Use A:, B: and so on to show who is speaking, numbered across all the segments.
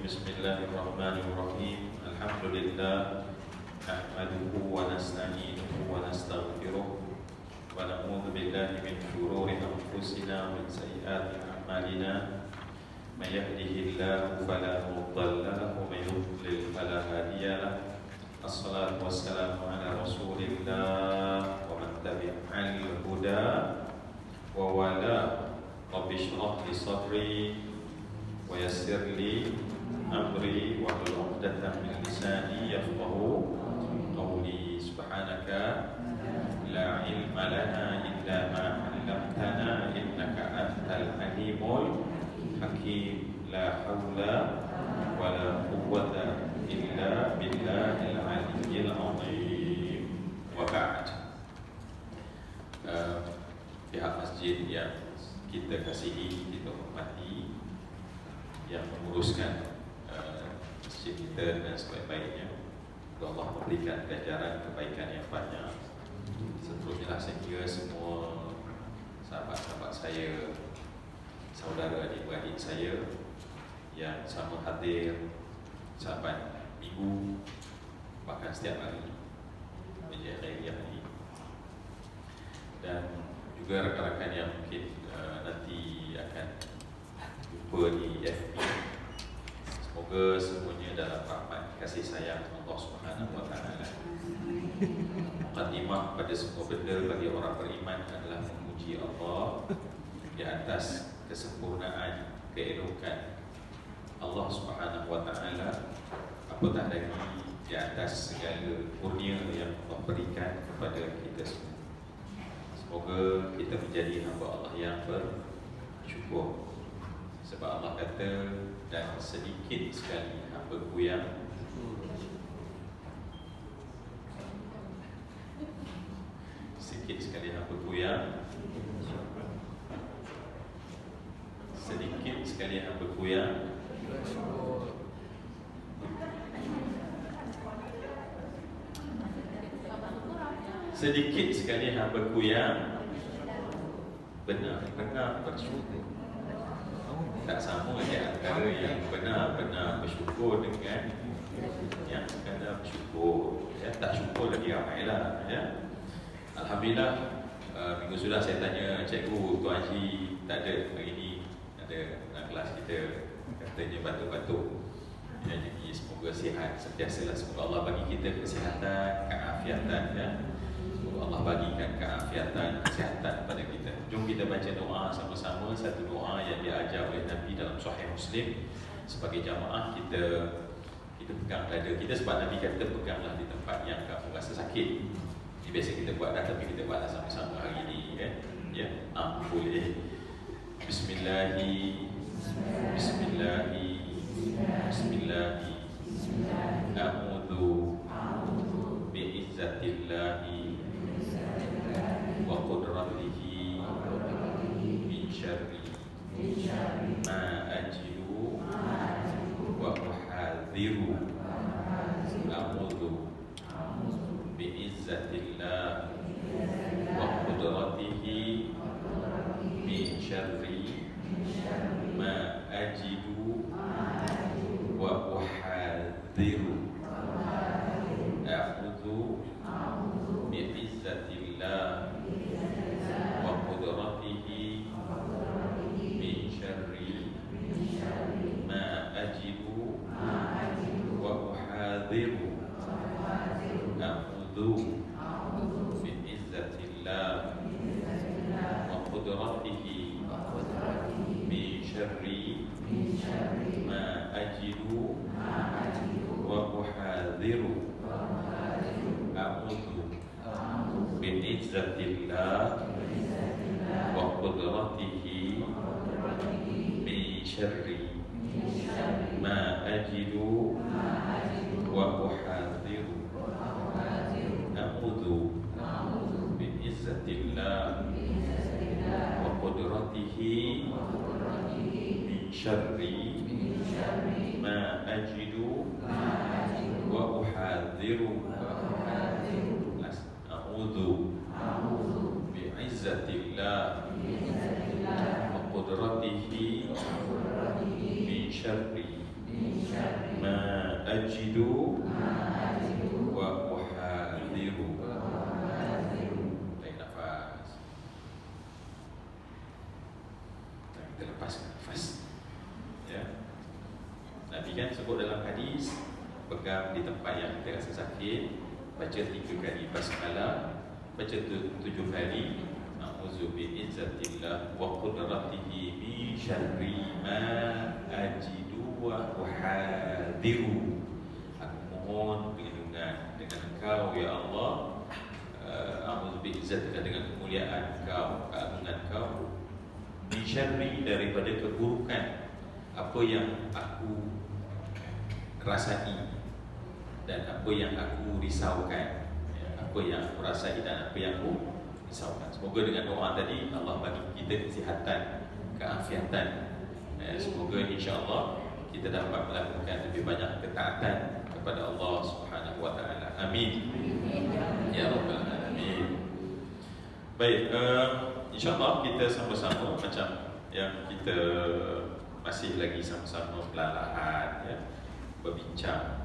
A: Bismillahirrahmanirrahim. Alhamdulillah nahmaduhu wa nasta'inuhu wa nastaghfiruh wa na'udzu billahi min shururi anfusina wa min sayyiati a'malina. May yahdihillahu fala mudilla lahu wa may yudlil fala hadiya lahu. Assalatu wassalamu ala Rasulillah wa man tabi'al huda wa wala. Rabbi shrah li sadri wa yassir li amri wa hlul 'uqdatam min lisani yafqahu qawli. Subhanaka la ilma lana illa ma 'allamtana innaka antal alimul hakim. La haula wa la quwwata illa billahil aliyyil azim. Wa ba'd. Pihak masjid yang kita kasihi, kita hormati, yang menguruskan masjid kita dan sebaik-baiknya, Allah memberikan ganjaran kebaikan yang banyak. Seterusnya saya kira semua sahabat-sahabat saya, saudara adik-beradik saya yang sama hadir sahabat minggu, bahkan setiap hari Majlis Khairiyah ini, dan juga rakan-rakan yang mungkin nanti akan jumpa di FB. Semoga semuanya dalam rahmat kasih sayang Allah Subhanahu wa taala. Mukadimah pada semua benda bagi orang beriman adalah memuji Allah di atas kesempurnaan, keelokan Allah Subhanahu wa taala, apatah lagi di atas segala kurnia yang Allah berikan kepada kita semua. Semoga kita menjadi hamba Allah yang bersyukur. Sebab Allah kata, dan sedikit sekali hamba-Ku yang sedikit sekali hamba-Ku yang sedikit sekali hamba-Ku yang sedikit sekali hamba-Ku yang benar-benar bersyukur. Tak sama di antara yang benar-benar bersyukur dengan yang sekadar bersyukur. Ya, tak syukur lagi ramailah. Ya. Alhamdulillah, minggu sudah saya tanya cikgu, Tuan Haji tak ada hari ini, ada dalam kelas kita katanya batuk-batuk. Ya, jadi semoga sihat sentiasalah. Semoga Allah bagi kita kesihatan, keafiatan. Ya. Allah bagikan keafiatan, kesihatan pada kita. Jom kita baca doa sama-sama, satu doa yang diajar oleh Nabi dalam Sahih Muslim. Sebagai jamaah kita pegang dada kita, sebab Nabi kata peganglah di tempat yang kamu rasa sakit. Ini biasa kita buat dah, tapi kita buatlah sama-sama hari ini. Ya, boleh. Bismillahi A'udzu bi'izzatillahi wa qudratihi min syarri ma ajidu wa uhadhiru. A'udzu bi'izzatillah wa qudratihi min syarri ma ajidu wa uhadhiru. A'udzu bi'izzatillah wa qudratihi min syarri ma ajidu wa uhadhiru. A'udzu bi'izzatillah wa qudratihi min syarri ma ajidu wa uhadhiru. A'udzu bi'izzatillah wa qudratihi min syarri ma ajidu wa uhadhiru. A'udzu bi'izzatillah wa qudratihi min syarri ma ajidu wa uhadhiru. A'udzu bi'izzatillah wa qudratihi min syarri ma ajidu wa uhadiru. Tarik nafas. Kita lepaskan nafas. Ya. Nabi kan sebut dalam hadis, pegang di tempat yang kita rasa sakit, baca 3 kali basmalah, baca 7 kali a'udzu bi'izzatillah wa qudratihi min syarri ma ajidu wa uhadiru. Aku mohon perlindungan dengan Engkau ya Allah, a'udzu bi'izzatillah, dengan kemuliaan Engkau, keagungan Engkau, min syarri, daripada keburukan apa yang aku rasai dan apa yang aku risaukan, apa yang aku rasai dan apa yang aku risaukan. Semoga dengan doa tadi Allah bagi kita kesihatan, keafiatan. Semoga insya-Allah kita dapat melakukan lebih banyak ketaatan kepada Allah Subhanahu wa taala. Amin. Ya rabbal alamin. Baik, insya-Allah kita sama-sama macam yang kita masih lagi sama-sama perlahan ya, berbincang,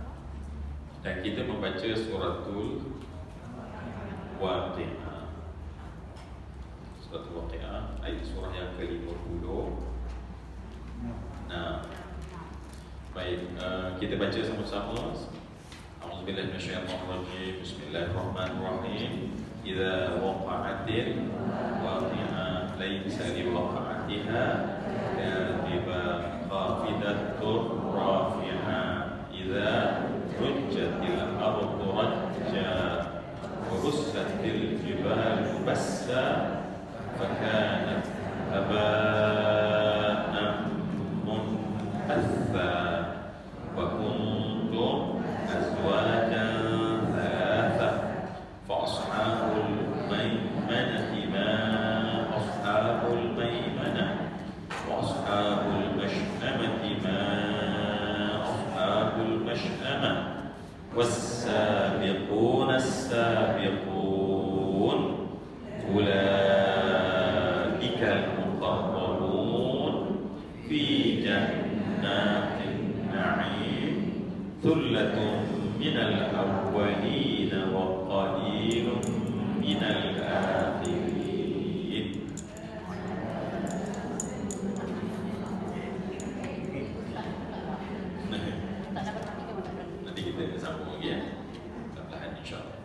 A: dan kita membaca suratul Waqi'ah. Suratul Waqi'ah, ayat surah yang ke-50. Nah, baik, kita baca sama-sama. A'udzubillahi minasyaitonir rajim. Bismillahirrahmanirrahim. Idza waqa'atil waqi'ah laysa liwaqa'atiha kadhibah khafidatur rafi'ah. Idza rujjatil ardu rajja wa bussatil jibalu bassa fakanat haba'an munbatha wa kuntum azwajan thalatha fa ashabul maimanati ma ashabul maimanah wa ashabul mash'amati ma ashabul mash'amah والسابقون السابقون أولئك المقربون في جنات النعيم ثلة من الأولين وقليل من الآخرين. Nanti kita sambung lagi ya, perlahan insya-Allah.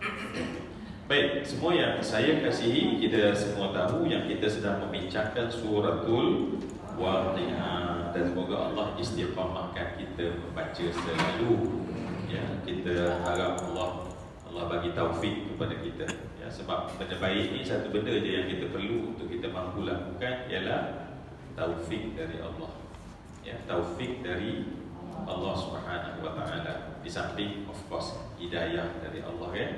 A: Baik, semua yang saya kasihi, kita semua tahu yang kita sedang membincangkan suratul Waqi'ah, dan semoga Allah istiqamahkan kita membaca selalu. Ya, kita harap Allah bagi taufik kepada kita. Ya, sebab benda baik ni satu benda je yang kita perlu untuk kita mampu lakukan, ialah taufik dari Allah. Ya, taufik dari Allah Subhanahu wa taala. Di samping of course hidayah dari Allah ya.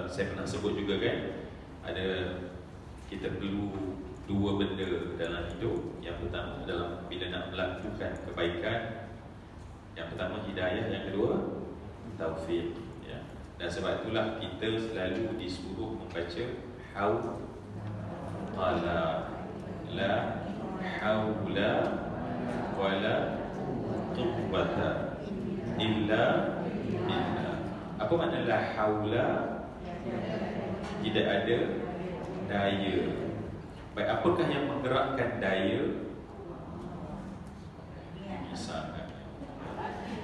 A: Saya pernah sebut juga kan, ada kita perlu 2 benda dalam hidup. Yang pertama dalam bila nak melakukan kebaikan, yang pertama hidayah, yang kedua taufik ya. Dan sebab itulah kita selalu disuruh membaca hawla la haula wala quwwata illa billah. Apa makna la haula? Tidak ada daya. Baik, apakah yang menggerakkan daya? Misalkan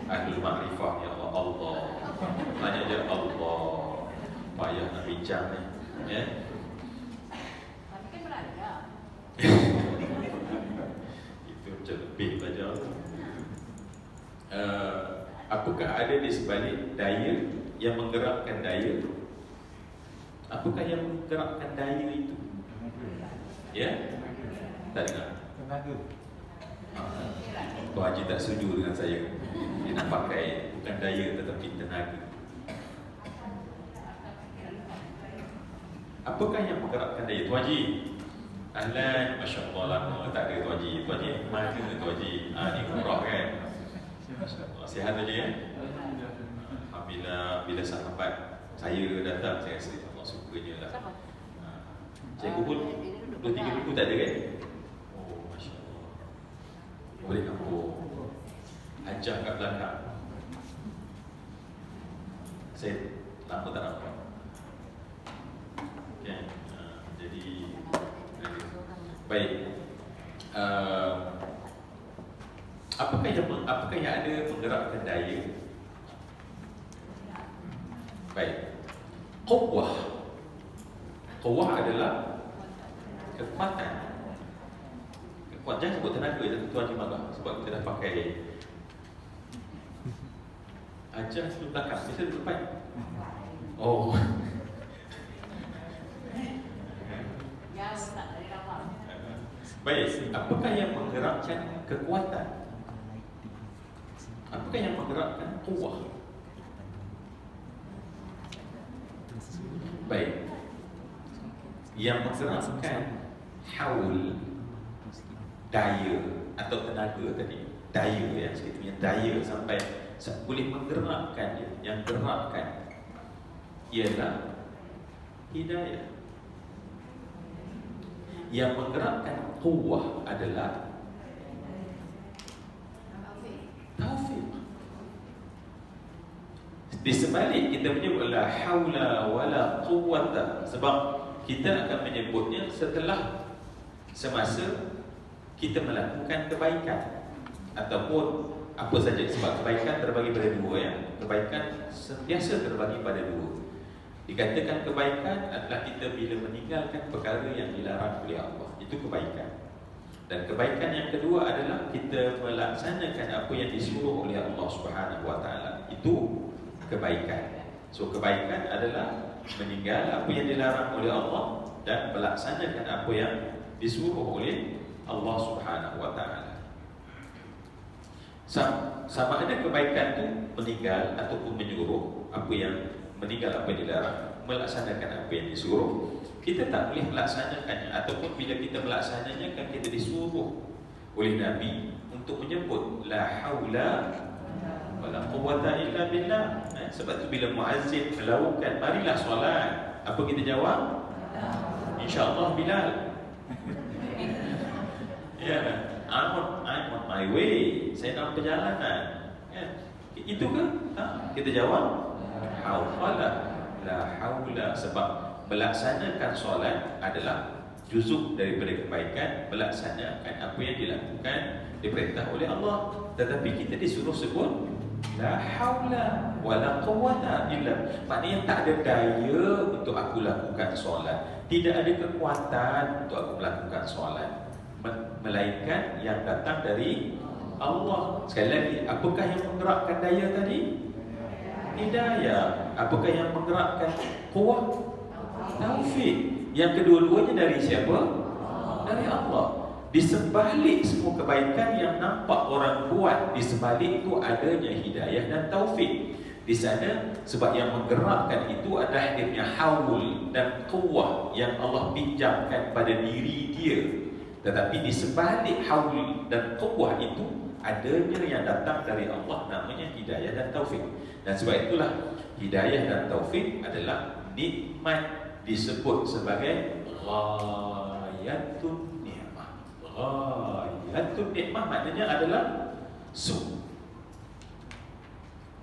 A: ahlul ma'rifah ya Allah. Tanya je Allah. Payah nak bincang ni. Ya.
B: Tapi kan belajar.
A: Itu macam lebih belajar. Apakah ada di sebalik daya yang menggerakkan daya? Apakah yang menggerakkan daya itu? Ya? Tak dengar?
C: Tenaga.
A: Tuan Haji tak setuju dengan saya. Dia nak pakai bukan daya tetapi tenaga. Apakah yang menggerakkan daya? Tuan Haji, ahlan, Masya Allah lama tak ada Tuan Haji. Tuan Haji mana Tuan Haji? Ni umrah kan? Sihat aja ya. Alhamdulillah, bila sahabat saya datang, saya rasa Allah sukanya lah. Cikgu pun 2-3 minggu tak ada kan? Oh, Masya Allah. Boleh kampung. Haji Hajah kat belakang. Saya lama tak nampak. Okay. Jadi baik. Apakah yang ada menggerakkan daya? Baik. Quwwah. Quwwah adalah kekuatan. Kekuatan, jangan sebut tenaga, tuan dia marah sebab kita dah pakai ajar di belakang, biasa di depan. Oh.
B: Ya, tak dari awal.
A: Baik, apakah yang menggerakkan kekuatan? Apakah yang menggerakkan quwwah? Baik. Yang menggerakkan haul, daya atau tenaga tadi, daya yang saya punya daya sampai boleh menggerakkan dia. Yang gerakkan ialah hidayah. Yang menggerakkan quwwah adalah taufik. Di sebalik kita menyebut la haula wala quwwata, sebab kita akan menyebutnya setelah semasa kita melakukan kebaikan ataupun apa saja, sebab kebaikan terbagi pada dua ya. Kebaikan sentiasa terbagi pada dua. Dikatakan kebaikan adalah kita bila meninggalkan perkara yang dilarang oleh Allah, itu kebaikan. Dan kebaikan yang kedua adalah kita melaksanakan apa yang disuruh oleh Allah Subhanahu Wa Taala, itu kebaikan. So kebaikan adalah meninggal apa yang dilarang oleh Allah dan melaksanakan apa yang disuruh oleh Allah Subhanahu Wa Taala. Sama ada kebaikan tu meninggal ataupun menyuruh apa yang meninggal apa yang dilarang, melaksanakan apa yang disuruh. Kita tak boleh melaksanakannya, ataupun bila kita melaksanakannya kan kita disuruh oleh Nabi untuk menyebut la haula wala quwwata illa billah. Sebab tu bila muazzin melaukan marilah solat, apa kita jawab? InsyaAllah Bilal. Ya, I'm on my way. Saya dalam perjalanan. Ya. Itu ke? Kita jawab haula la haula, sebab melaksanakan solat adalah juzuk daripada kebaikan, melaksanakan apa yang dilakukan diperintah oleh Allah. Tetapi kita disuruh sebut la haula wala quwwata illa, maknanya tak ada daya untuk aku lakukan solat, tidak ada kekuatan untuk aku melakukan solat, melainkan yang datang dari Allah. Sekali lagi, apakah yang menggerakkan daya tadi? Hidayah. Apakah yang menggerakkan quwwah? Taufik. Yang kedua-duanya dari siapa? Dari Allah. Di sebalik semua kebaikan yang nampak orang buat, di sebalik itu adanya hidayah dan taufik. Di sana, sebab yang menggerakkan itu adalah dia punya haul dan quwwah yang Allah pinjamkan pada diri dia. Tetapi di sebalik haul dan quwwah itu adanya yang datang dari Allah, namanya hidayah dan taufik. Dan sebab itulah hidayah dan taufik adalah nikmat, disebut sebagai ghayatun ni'mah. Ghayatun ni'mah maknanya adalah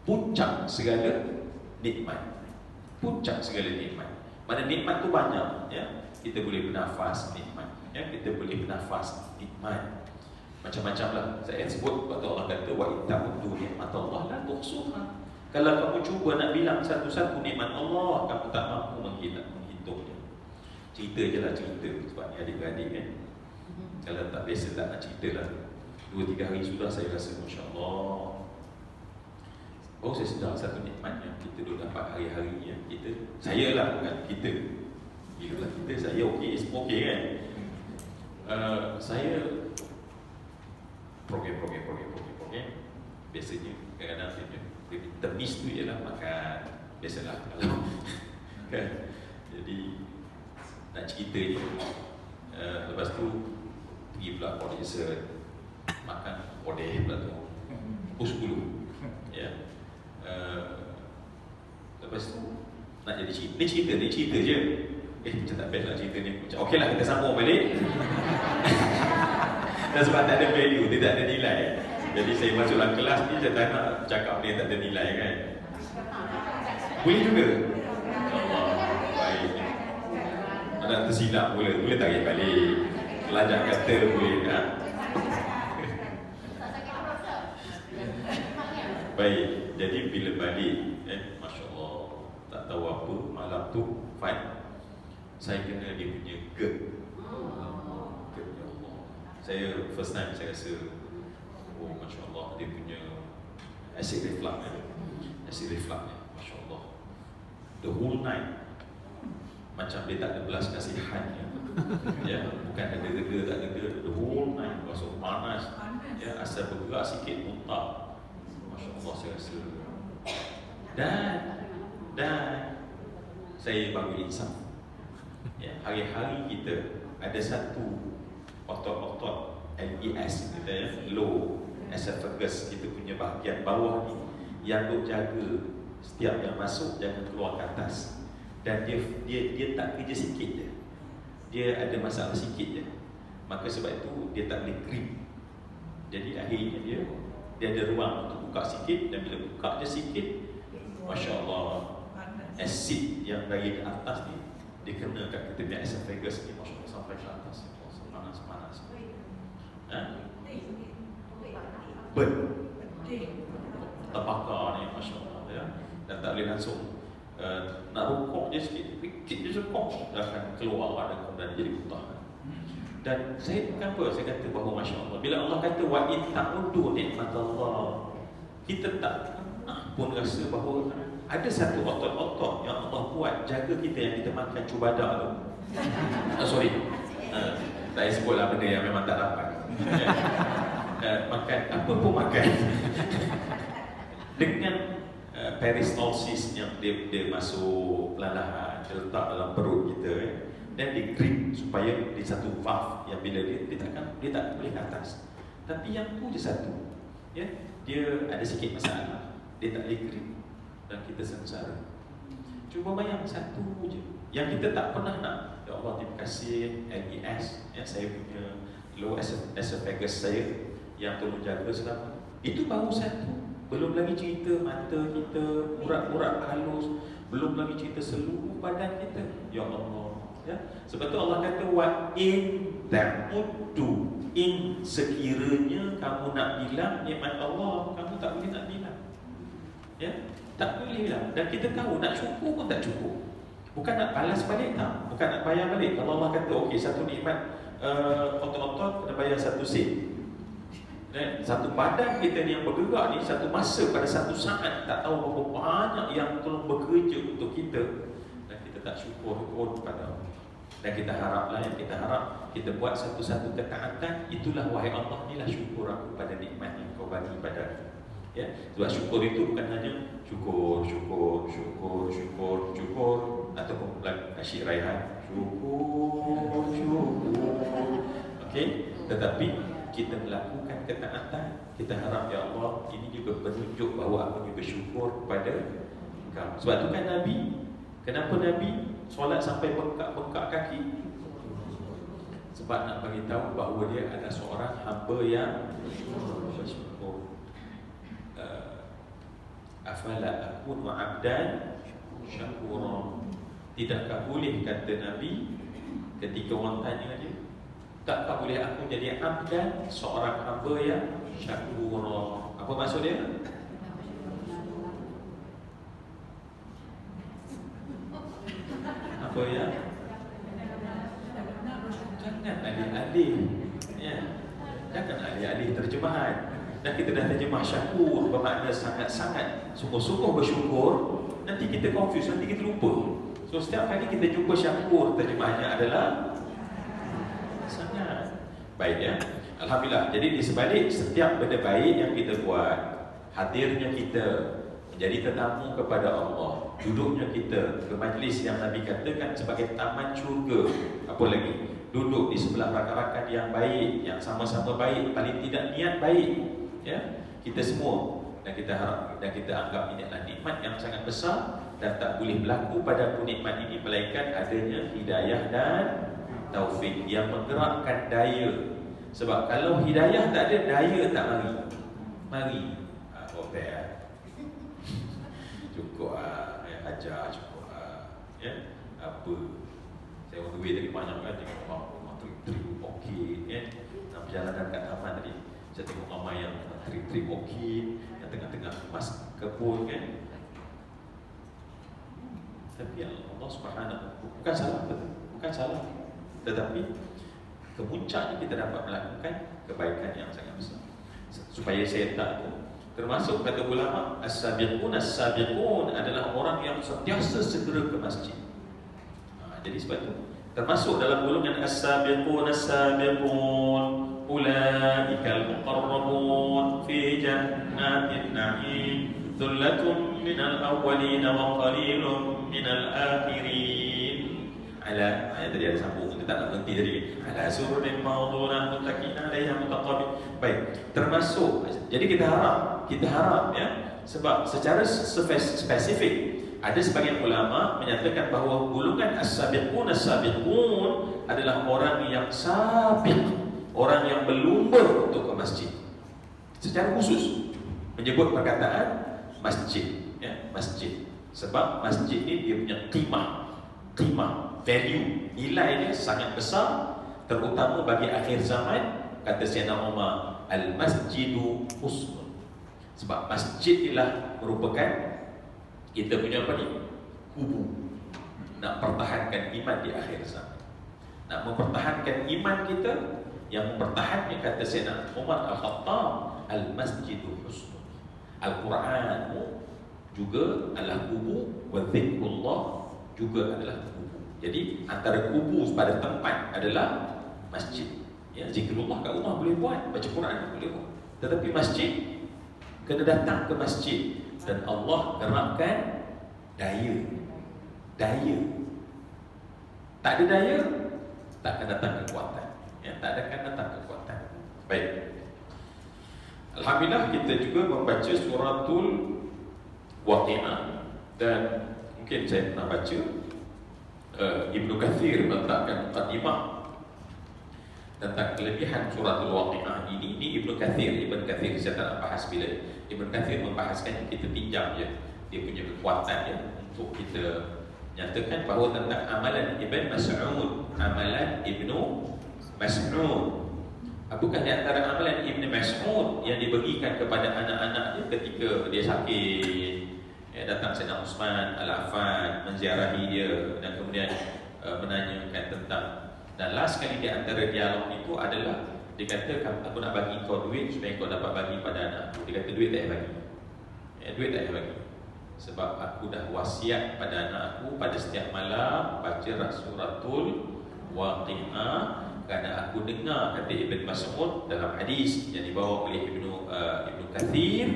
A: puncak segala nikmat. Puncak segala nikmat. Mana nikmat tu banyak ya. Kita boleh bernafas, nikmat ya. Kita boleh bernafas, nikmat. Macam-macam lah saya sebut. Waktu Allah kata wa ittaqu ni'matallah la tuhsuha. Kalau kamu cuba nak bilang satu-satu nikmat Allah, kamu tak mampu menghitungnya. Cerita je lah, cerita. Sebab ni adik-beradik kan, kalau tak biasa tak nak cerita lah. 2-3 hari sudah saya rasa Masya Allah. Oh, saya sedar satu nikmat yang kita duduk dapat hari-hari ya. Saya lah, bukan kita. Bila kita, saya okey, semua okey kan. Saya program. Biasanya kadang-kadang temis tu ialah makan. Biasalah kalau kan. Jadi nak cerita je. Lepas tu pergi pula for dessert, makan odeh pula tu pukul 10 ya. Lepas tu nak jadi cerita. Ni cerita je. Macam tak best lah cerita ni. Macam okey lah, kita sambung balik. Dan sebab tak ada value, dia tak ada nilai. Jadi saya masuk dalam kelas ni, saya tak nak cakap dia tak ada nilai kan. Boleh juga. Allah, baik. Ada tersilap boleh tarik balik. Pelajar kata boleh tak? Baik, jadi bila balik, Masya Allah, tak tahu apa, malam tu, fine. Saya kena dia punya GERD. GERD, ya Allah. Saya first time saya rasa, oh Masya Allah, dia punya acid reflux ni. Acid reflux ni, Masya Allah. The whole night, macam dia tak ada belas kasihannya. Ya, bukan ada reda, tak ada reda. The whole night, masuk panas. Ya, asal bergerak sikit, muntah. Masya Allah, saya rasa. Dan saya baru insaf. Ya, hari-hari kita ada satu otot-otot LES kita ya, low esophagus, kita punya bahagian bawah ni yang duk jaga setiap yang masuk jangan keluar ke atas. Dan dia tak kerja sikit je. Dia ada masalah sikit je. Maka sebab itu dia tak boleh grip. Jadi akhirnya dia ada ruang untuk buka sikit, dan bila buka je sikit, Masya Allah, asid yang dari atas ni dia kena kat kita punya esophagus ni, Masya Allah, sampai ke atas. Panas-panas. Burn. Terbakar ni, Masya Allah ya. Dan tak boleh langsung nak rokok je sikit je rokok dah akan keluar dan jadi muntah. Dan saya kenapa saya kata bahawa Masya Allah, bila Allah kata wa in ta'udu nikmatallah, kita tak pun rasa bahawa ada satu otot-otot yang Allah buat jaga kita, yang kita makan cubadak tu. Sorry, tak payah sebutlah benda yang memang tak dapat. Makan apa pun makan. Dengan peristalsis yang dia masuk perlahan, dia letak dalam perut kita dan dia grip supaya di satu valve yang bila dia tak boleh ke atas. Tapi yang tu je satu, ya, dia ada sikit masalah, dia tak boleh grip dan kita sengsara. Cuba bayang satu je yang kita tak pernah nak. Ya Allah, terima kasih LES, ya, saya punya low esophagus saya yang tolong jaga selama. Itu baru satu. Belum lagi cerita mata kita, urat-urat halus, belum lagi cerita seluruh badan kita. Ya Allah, ya. Sebab tu Allah kata wa in ta'uddu, in sekiranya kamu nak bilang nikmat Allah, kamu tak boleh nak bilang. Ya, tak boleh bilang. Dan kita tahu nak syukur pun tak cukup. Bukan nak balas balik tak, bukan nak bayar balik. Kalau Allah kata okey, satu nikmat otot-otot kena bayar 1 sen. Satu badan kita ni yang bergerak ni, satu masa pada satu saat tak tahu berapa banyak yang tolong bekerja untuk kita, dan kita tak syukur pun kepada Allah. Dan kita haraplah, yang kita harap kita buat satu-satu ketaatan. Itulah wahai Allah, inilah syukur aku pada nikmat yang kau bagi pada aku. Ya, sebab syukur itu bukan hanya syukur ataupun asyik raihan syukur. Okey, tetapi kita melakukan ketaatan, kita harap ya Allah, ini juga penunjuk bahawa aku juga bersyukur kepada Engkau. Sebab tu kan Nabi, kenapa Nabi solat sampai bengkak-bengkak kaki? Sebab nak bagi tahu bahawa dia adalah seorang hamba yang bersyukur. Afala akunu abdan syakura. Tidakkah boleh, kata Nabi ketika orang tanya dia, takkah boleh aku jadi abdan, seorang hamba yang syakura? Apa maksud dia? Apa ya? Jangan alih-alih, ya. Jangan alih-alih terjemahan. Dan kita dah terjemah syakur bermakna sangat-sangat sungguh-sungguh bersyukur. Nanti kita confuse, nanti kita lupa. So setiap kali kita jumpa syakur, terjemahannya adalah sangat baik, ya. Alhamdulillah. Jadi di sebalik setiap benda baik yang kita buat, hadirnya kita menjadi tetamu kepada Allah, duduknya kita ke majlis yang Nabi katakan sebagai taman syurga, apa lagi, duduk di sebelah rakan-rakan yang baik, yang sama-sama baik, paling tidak niat baik, ya, kita semua. Dan kita harap dan kita anggap ini adalah nikmat yang sangat besar, dan tak boleh berlaku pada nikmat ini melainkan adanya hidayah dan taufik yang menggerakkan daya. Sebab kalau hidayah tak ada, daya tak mari. Mari hotel cukup ajar cukup ya apa saya orang duit tadi banyak kan tengok rumah trip okey ya nak perjalanan kat taman tadi saya tengok mama yang trip okey yang tengah-tengah mas kebun kan. Tapi Allah Subhanahu bukan salah, betul, bukan salah, tetapi kemuncaknya kita dapat melakukan kebaikan yang sangat besar. Supaya saya tak tu, termasuk kata ulama as-sabiqun adalah orang yang sentiasa segera ke masjid. Jadi sebab itu termasuk dalam golongan as-sabiqun ulaikal muqarrabun fi jannatin na'im thullatun minal awwalin wa qalilun minal akhirin. Ala, ayat tadi ada sambung, kita tak nak berhenti tadi. Ala sururin mawdunah muttaqina 'alaiha mutaqabil. Baik, termasuk. Jadi kita harap ya, sebab secara spesifik ada sebagian ulama menyatakan bahawa golongan as-sabiqun adalah orang yang sabiq, orang yang berlumba untuk ke masjid. Secara khusus menyebut perkataan masjid, ya, masjid. Sebab masjid ini dia punya qimah, value, nilainya sangat besar, terutama bagi akhir zaman. Kata Sayyidina Umar, al-masjidu husnun. Sebab masjid ialah merupakan kita punya apa ni? Kubu. Nak pertahankan iman di akhir zaman. Nak mempertahankan iman kita, yang mempertahankan, kata Sayyidina Umar Al-Khattab, al-masjidu husnun. Al-Quranmu juga adalah kubu, wa dzikrullah juga adalah kubu. Jadi antara kubu pada tempat adalah masjid. Ya, zikrullah kat rumah boleh buat, baca Quran boleh buat. Tetapi masjid kena datang ke masjid, dan Allah gerakkan daya. Tak ada daya, tak akan datang kekuatan. Ya, tak akan datang kekuatan. Baik. Alhamdulillah kita juga membaca suratul Waqi'ah, dan mungkin saya pernah baca Ibnu Katsir meletakkan muqaddimah tentang kelebihan suratul Waqi'ah ini. Ibnu Katsir saya tak nak bahas bila. Ibnu Katsir membahaskan, kita pinjam je dia punya kekuatan ya, untuk kita nyatakan bahawa tentang amalan Ibn Mas'ud. Bukan di antara amalan Ibn Mas'ud yang diberikan kepada anak-anaknya ketika dia sakit, ya, datang Sayyidina Uthman Al-Affan menziarahi dia, dan kemudian menanyakan tentang. Dan last sekali di antara dialog itu adalah dia kata, aku nak bagi kau duit supaya kau dapat bagi pada anak aku. Dia kata duit tak payah bagi, ya, duit tak payah bagi, sebab aku dah wasiat pada anak aku pada setiap malam baca suratul Waqi'ah. Kerana aku dengar, kata Ibn Mas'ud dalam hadis yang dibawa oleh Ibnu Katsir,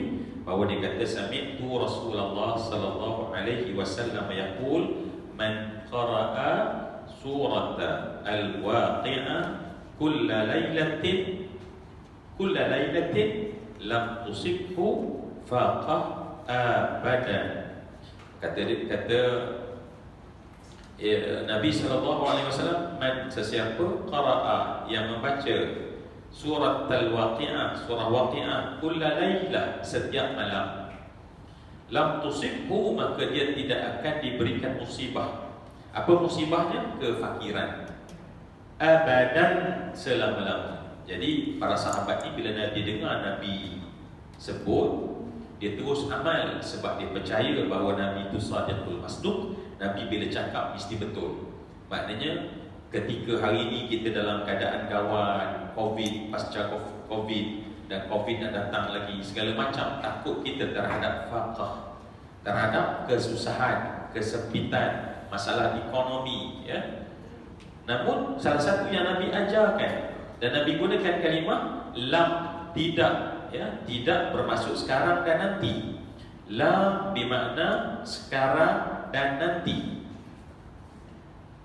A: bahawa dia kata sami'tu Rasulullah sallallahu alaihi wasallam yaqul man qara'a surat al-Waqi'ah kulla lailatin lam tusibhu faqah abadan. Kata Nabi SAW, man, sesiapa qara'a, yang membaca surat al-Waqi'ah, surah Waqi'ah, kulla lailah, setiap malam, lam tusibhu, maka dia tidak akan diberikan musibah. Apa musibahnya? Kefakiran. Abadan, selama-lamanya. Jadi para sahabat ni bila Nabi dengar Nabi sebut, dia terus amal, sebab dia percaya bahawa Nabi itu sadiqul masduq. Nabi bila cakap mesti betul. Maknanya ketika hari ini kita dalam keadaan gawat, Covid, pasca Covid, dan Covid nak datang lagi, segala macam takut kita terhadap faqah, terhadap kesusahan, kesempitan, masalah ekonomi, ya. Namun salah satu yang Nabi ajarkan, dan Nabi gunakan kalimah lam, tidak, ya, tidak bermaksud sekarang dan nanti. Lam bermakna sekarang dan nanti.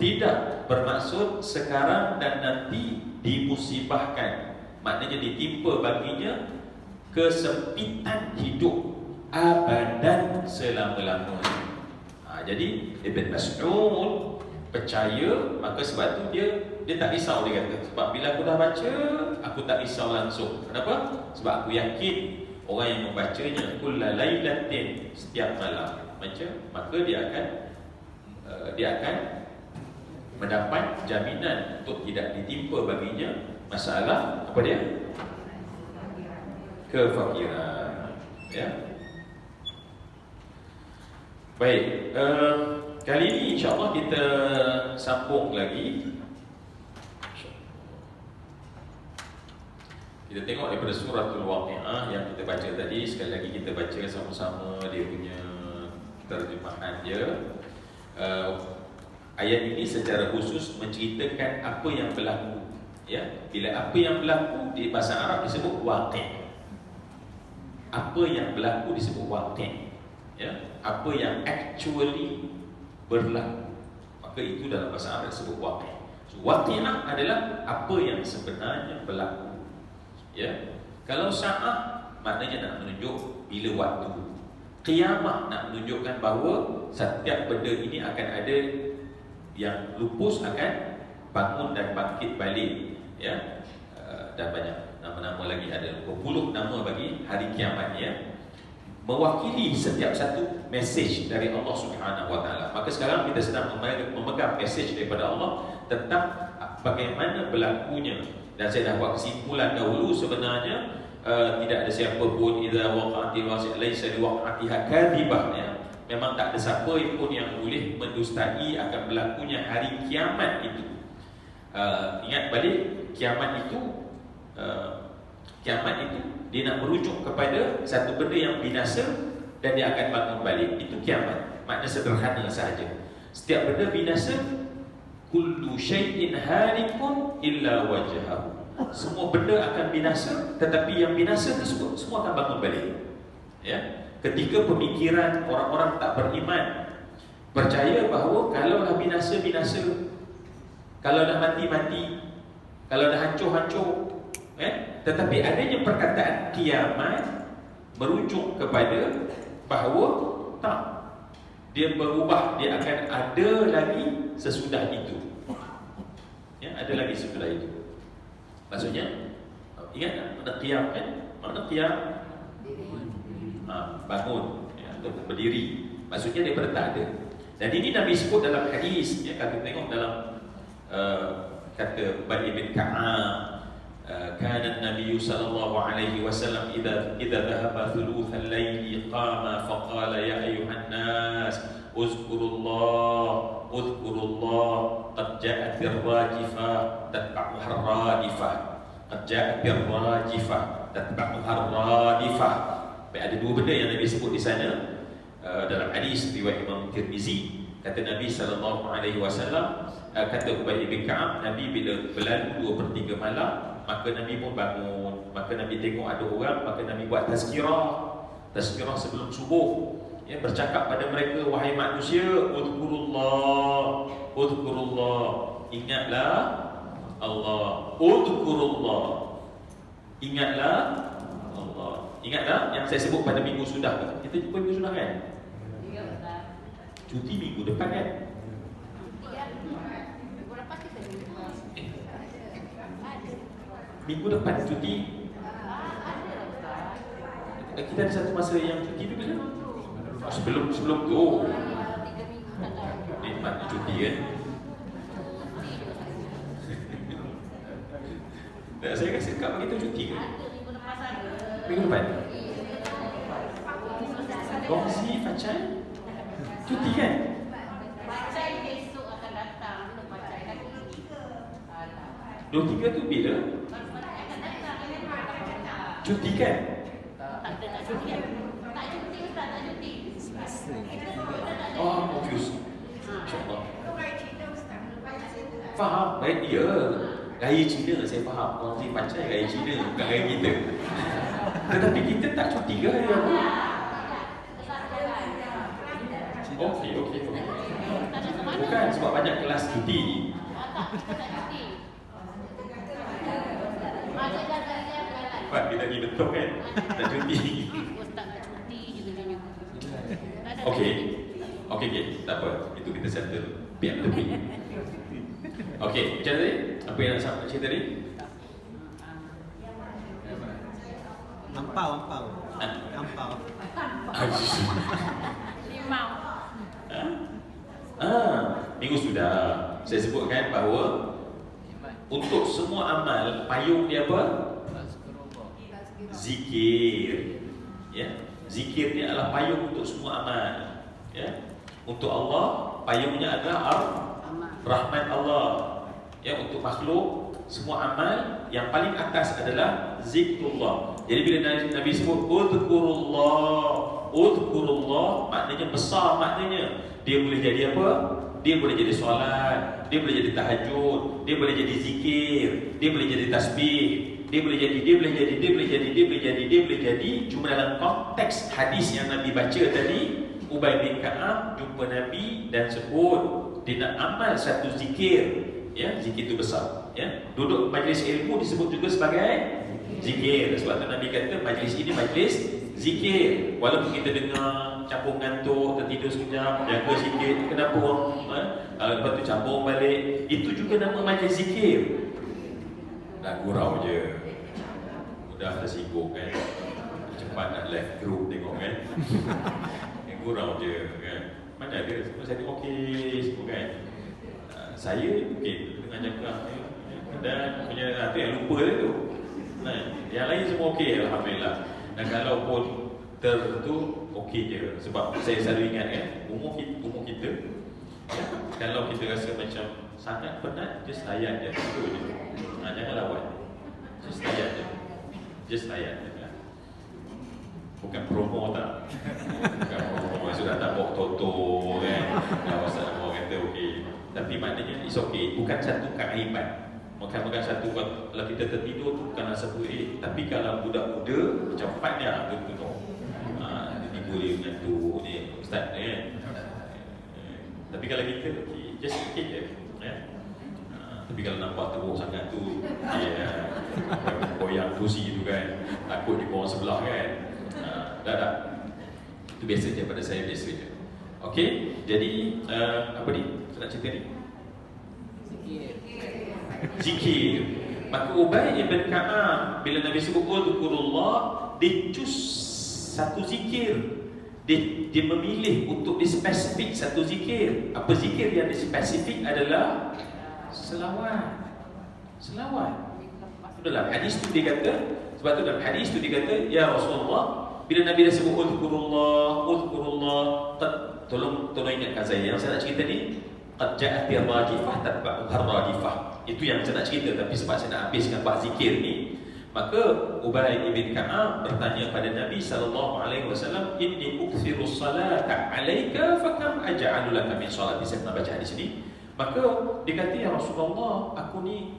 A: Tidak bermaksud sekarang dan nanti dimusibahkan, maknanya ditimpa baginya kesempitan hidup abadan, selama-lamanya. Jadi Ibn Mas'ud percaya, maka sebab tu dia tak risau. Dia kata, sebab bila aku dah baca, aku tak risau langsung. Kenapa? Sebab aku yakin Orang yang membacanya kulla lailatin, setiap malam baca, maka dia akan mendapat jaminan untuk tidak ditimpa baginya masalah apa dia? Kefakiran. Ya. Baik, kali ini insya-Allah kita sambung lagi. Kita tengok daripada suratul Waqiah yang kita baca tadi. Sekali lagi kita baca sama-sama dia punya terjemahan dia. Ayat ini secara khusus menceritakan apa yang berlaku. Ya, bila apa yang berlaku di bahasa Arab disebut waqi'. Apa yang berlaku disebut waqi'. Ya, apa yang actually berlaku. Maka itu dalam bahasa Arab disebut waqi'. So, waqi'ah adalah apa yang sebenarnya berlaku. Ya, kalau sa'ah maknanya nak menunjuk bila waktu. Qiyamah nak menunjukkan bahawa setiap benda ini akan ada yang lupus akan bangun dan bangkit balik. Ya, dan banyak nama-nama lagi, ada berpuluh nama bagi hari kiamat ya. Mewakili setiap satu mesej dari Allah Subhanahu Wa Taala. Maka sekarang kita sedang memegang mesej daripada Allah tentang bagaimana berlakunya. Dan saya dah buat kesimpulan dahulu, sebenarnya tidak ada siapa pun idza waqa'atil waqi'ah laisa liwaqa'atiha kadhibah ya. Memang tak ada siapa pun yang boleh mendustai akan berlakunya hari kiamat itu. Ingat balik, kiamat itu dia nak merujuk kepada satu benda yang binasa dan dia akan bangun balik. Itu kiamat. Makna sederhana sahaja. Setiap benda binasa, kullu syai'in halikun illa wajhahu. Semua benda akan binasa, tetapi yang binasa tersebut semua akan bangun balik. Ya. Ketika pemikiran orang-orang tak beriman percaya bahawa kalau dah binasa, kalau dah mati, kalau dah hancur, tetapi adanya perkataan kiamat merujuk kepada bahawa tak, dia berubah, dia akan ada lagi sesudah itu. Ya, ada lagi sesudah itu. Maksudnya, ingat tak makna qiyam kan? Makna qiyam bangun ya, atau berdiri. Maksudnya daripada tak ada. Dan ini Nabi sebut dalam hadis ya, kalau tengok dalam kata Ubay bin Ka'ab, kana Nabi sallallahu alaihi wasallam idza dhahaba thuluth al-lail qama faqala ya ayuhan nas uzkurullah qad ja'at ar-rajifah tatba'uha ar-radifah qad ja'at ar-rajifah tatba'uha ar-radifah. Ada dua benda yang Nabi sebut di sana dalam hadis riwayat Imam Tirmizi. Kata Nabi sallallahu alaihi wasallam, kata Ubay bin Ka'ab, Nabi bila berlalu 2/3 malam, maka Nabi pun bangun. Maka Nabi tengok ada orang, maka Nabi buat tazkirah sebelum subuh. Ya, bercakap pada mereka, wahai manusia, udhkurullah, ingatlah Allah, udhkurullah, ingatlah Allah. Ingatlah yang saya sebut pada minggu sudah. Kita jumpa minggu sudah kan?
B: Ya, Ustaz.
A: Cuti minggu depan kan? Minggu depan cuti. Kita ada satu masa yang cuti tu bila? Sebelum tu. Nikmat cuti kan? Dan saya rasa kat begitu cuti ke? Minggu depan? Gongsi, Facai? Cuti kan?
B: Facai besok akan datang. Facai kan ini.
A: 23 tu bila? Cuti kan?
B: Tak cuti kan? Tak cuti Ustaz, tak cuti.
A: Oh, confused. InsyaAllah. Faham? Baik dia. Gaya Cina saya faham. Orang si Facai gaya Cina, bukan gaya kita. Tetapi kita tak cuti ke hari apa? Okey. Bukan sebab banyak kelas cuti. Pak, kita ni betul kan? Tak cuti. Okey, tak apa. Itu kita settle. Biar lebih. Okey, macam tadi? Apa yang nak cerita tadi?
C: Ampau. Ampau.
B: Limau.
A: Minggu sudah saya sebutkan bahawa untuk semua amal payung dia apa? Zikir. Ya, zikir ni adalah payung untuk semua amal. Ya, untuk Allah payungnya adalah rahmat Allah. Ya, untuk makhluk semua amal yang paling atas adalah zikrullah. Jadi bila Nabi sebut udhkurullah, maknanya besar, maknanya dia boleh jadi apa? Dia boleh jadi solat, dia boleh jadi tahajud, dia boleh jadi zikir, dia boleh jadi tasbih, dia boleh jadi. Cuma dalam konteks hadis yang Nabi baca tadi, Ubay bin Ka'ab jumpa Nabi dan sebut dia nak amal satu zikir. Ya, zikir itu besar. Ya, duduk majlis ilmu disebut juga sebagai zikir. Sebab tu Nabi kata majlis ini majlis zikir. Walaupun kita dengar campur ngantuk, tertidur sekejap, jaga sikit, kenapa lepas tu campur balik, itu juga nama majlis zikir. Dah gurau je. Mudah dah sibuk kan. Cepat nak left group tengok kan. Gurau je kan. Mana ada semua saya okey semua kan. Saya mungkin dengan cakap dan punya tu yang lupa dia tu. Yang lain semua okey alhamdulillah. Dan kalau pun tertu okey je sebab saya selalu ingat kan umur kita ya, kalau kita rasa macam sangat penat just layan je tu je. Jangan lawan. Just layan je. Bukan promo tak. Bukan promo sudah tak bawa toto kan. Kalau orang kata okey. Tapi maknanya it's okay. Bukan satu keaiban. Bukan satu kalau kita tertidur tu bukan satu tapi kalau budak muda macam Fat dia tu tengok. Dia boleh mengantuk ni ustaz ni. Tapi kalau kita okey, just sikit je ya. Tapi kalau nampak teruk sangat tu goyang kursi tu kan. Takut di bawah sebelah kan. Dah. Itu biasa je pada saya, biasa je. Okey, jadi apa ni? Saya nak cerita ni. Zikir. Maka Ubay bin Ka'ab bila Nabi sebut udhkurullah, dia choose satu zikir. Dia memilih untuk dispesifik satu zikir. Apa zikir yang dispesifik adalah selawat. Dalam hadis tu dia kata, sebab tu dalam hadis tu dia kata, ya Rasulullah, bila Nabi dah sebut udhkurullah, tolong ingatkan saya. Yang saya nak cerita ni, qad ja'atir rajifah tatba'uha radifah. Itu yang saya nak cerita, tapi sebab saya nak habiskan bab zikir ni, maka Ubay bin Ka'ab bertanya pada Nabi SAW, inni ukthiru salata alaika fakam aja'alu laka min salati. Saya pernah baca hadis ni. Maka dia kata, ya Rasulullah, aku ni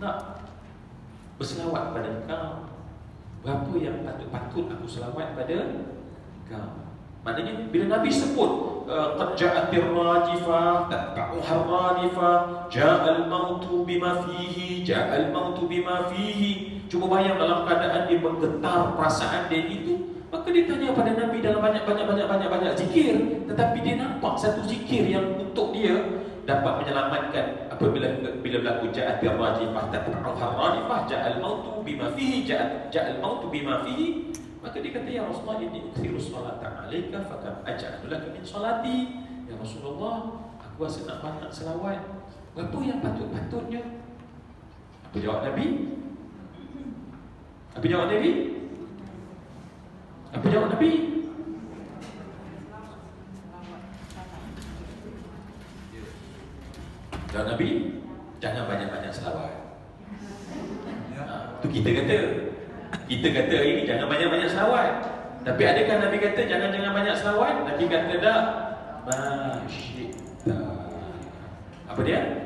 A: nak berselawat pada engkau. Berapa yang patut aku selawat pada engkau? Maknanya bila Nabi sebut qad ja'atir rajifah tatba'uha radifah, ja'al mautu bima fihi. Cuba bayang dalam keadaan dia bergetar perasaan dia itu, maka dia tanya pada Nabi dalam banyak zikir, tetapi dia nampak satu zikir yang untuk dia dapat menyelamatkan apabila berlaku ja'atir rajifah tatba'uha radifah, ja'al mautu bima fihi, ja'al mautu bima fihi. Maka dia kata, ya Rasulullah, inni ukthiru salata alaika fakam aja'alu laka min salati. Ya Rasulullah, aku rasa nak banyak selawat. Berapa yang patutnya? Apa jawab Nabi? Jawab Nabi, jangan banyak-banyak selawat. Itu kita kata hari ni jangan banyak-banyak selawat. Tapi adakah Nabi kata jangan banyak selawat? Nabi kata tak. Masyita. Apa dia?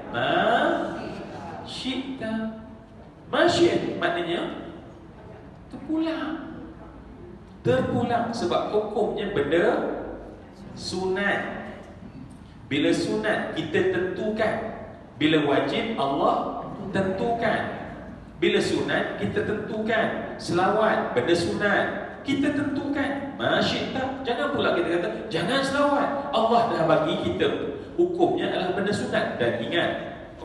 A: Masyit maknanya terpulang sebab hukumnya benda sunat. Bila sunat kita tentukan, bila wajib Allah tentukan. Bila sunat kita tentukan. Selawat benda sunat kita tentukan. Masyita. Jangan pula kita kata jangan selawat. Allah dah bagi kita hukumnya adalah benda sunat. Dan ingat,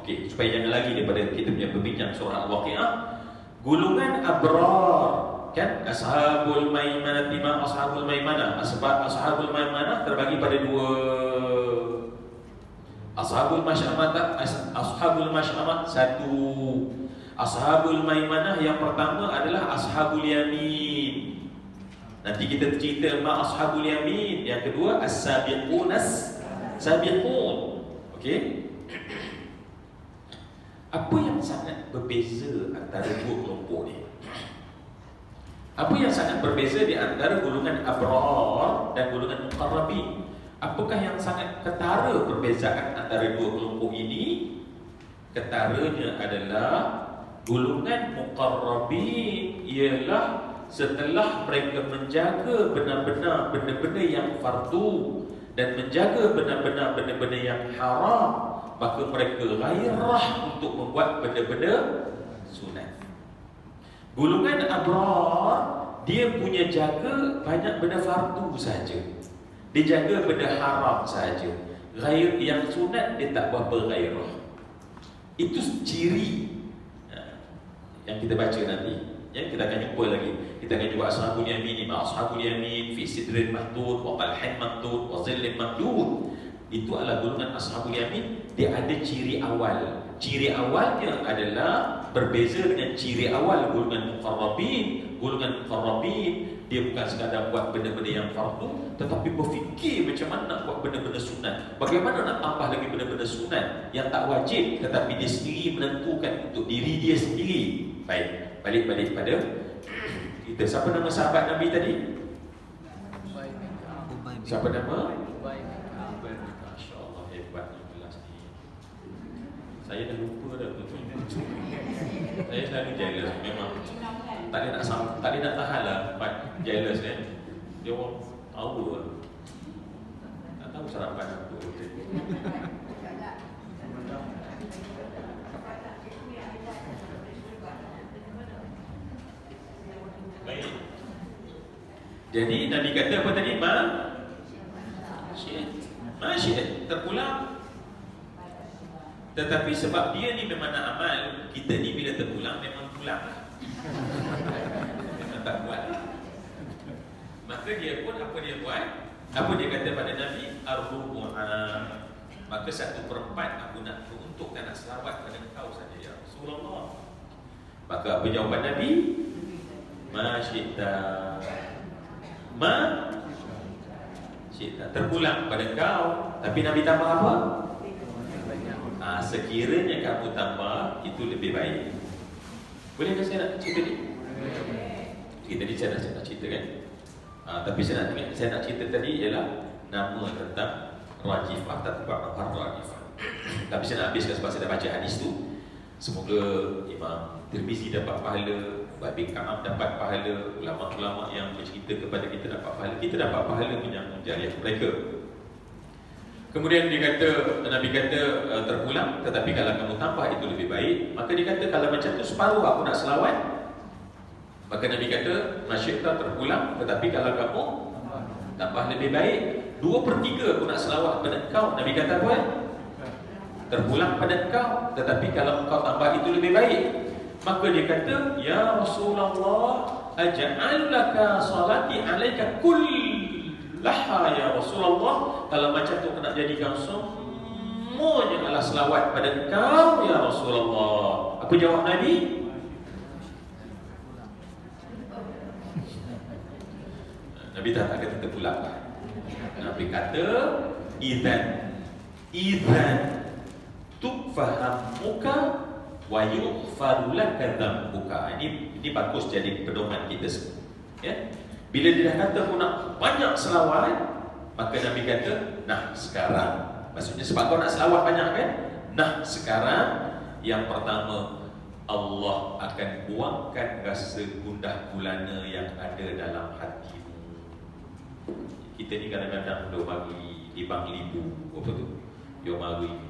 A: okey, supaya jangan lagi daripada kita punya berbincang surah Al-Waqi'ah, golongan abrar kan ashabul maimanah, lima ashabul maimanah. Sebab ashabul maimanah terbagi pada dua. Ashabul masy'amah, ashabul masy'amah satu. Ashabul maimanah yang pertama adalah ashabul yamin. Nanti kita cerita tentang ashabul yamin. Yang kedua as-sabiqun as-sabiqun. Okey. Apa yang sangat berbeza antara dua kelompok ni? Apa yang sangat berbeza di antara golongan abrar dan golongan muqarrabin? Apakah yang sangat ketara perbezaan antara dua kelompok ini? Ketaranya adalah golongan muqarrabin ialah setelah mereka menjaga benar-benar benda-benda yang fardu dan menjaga benar-benar benda-benda yang haram, maka mereka gairah untuk membuat benda-benda sunat. Golongan abrar, dia punya jaga banyak benda fardu saja. Dia jaga benda haram saja. Gair yang sunat dia tak berapa gairah. Itu ciri yang kita baca nanti. Ya, kita akan jumpa lagi. Kita akan jumpa ashabul yamin, ashabul yamin fi sidrin mahdud wa qalhin mamdud wa zillin mamdud. Itu adalah golongan ashabul yamin. Dia ada ciri awal. Ciri awalnya adalah berbeza dengan ciri awal golongan muqarrabin. Golongan muqarrabin dia bukan sekadar buat benda-benda yang fardu, tetapi berfikir macam mana nak buat benda-benda sunat. Bagaimana nak tambah lagi benda-benda sunat yang tak wajib, tetapi dia sendiri menentukan untuk diri dia sendiri. Baik, balik pada kita. Siapa nama sahabat Nabi tadi? Siapa nama? Masya-Allah, hebat kelas ni. Saya dah lupa dah betul. Saya selalu jealous memang. Tak boleh nak tahan lah jealous kan. Dia orang tahu lah. Tak tahu sarapan apa. Baik. Jadi Nabi kata apa tadi? Masyid terpulang. Tetapi sebab dia ni memang nak amal, kita ni bila terpulang memang pulang lah. Memang tak buat. Maka dia pun apa dia buat? Apa dia kata pada Nabi? Ar-rubu'ah. Maka 1/4 aku nak peruntukkan nak selawat pada engkau saja ya Rasulullah. Maka apa jawaban Nabi? Masyidda. Masyidda. Terpulang pada engkau. Tapi Nabi tambah apa? Sekiranya kamu tambah, itu lebih baik. Boleh tak saya nak cerita ni? Cerita ni saya nak cerita kan? Tapi saya nak cerita tadi ialah nama tentang rajifah, tatba'u rajifah. Tapi saya nak habiskan sebab saya dah baca hadis tu. Semoga Imam Tirmizi dapat pahala, Babi Ka'ab dapat pahala, ulama-ulama yang bercerita kepada kita dapat pahala, kita dapat pahala menyambung jariah mereka. Kemudian dia kata, Nabi kata terpulang, tetapi kalau kamu tambah itu lebih baik. Maka dia kata kalau macam tu separuh aku nak selawat. Maka Nabi kata masyidda terpulang, tetapi kalau kamu tambah lebih baik. 2/3 aku nak selawat pada engkau. Nabi kata apa? Terpulang pada engkau, tetapi kalau engkau tambah itu lebih baik. Maka dia kata, ya Rasulullah, aj'al laka salati alaika kullaha ya Rasulullah. Kalau macam tu nak jadikan semuanya adalah selawat pada engkau ya Rasulullah. Apa jawab Nabi? Nabi tak kata terpulang lah. Nabi kata idzan tufahamuka wa yughfaru laka dhanbuka. Ini bagus jadi pedoman kita semua. Ya. Bila dia dah kata aku nak banyak selawat, maka Nabi kata, nah sekarang. Maksudnya sebab kau nak selawat banyak kan? Nah sekarang yang pertama, Allah akan buangkan rasa gundah gulana yang ada dalam hatimu. Kita ni kadang-kadang dia mari libang libu, apa tu? Dia mari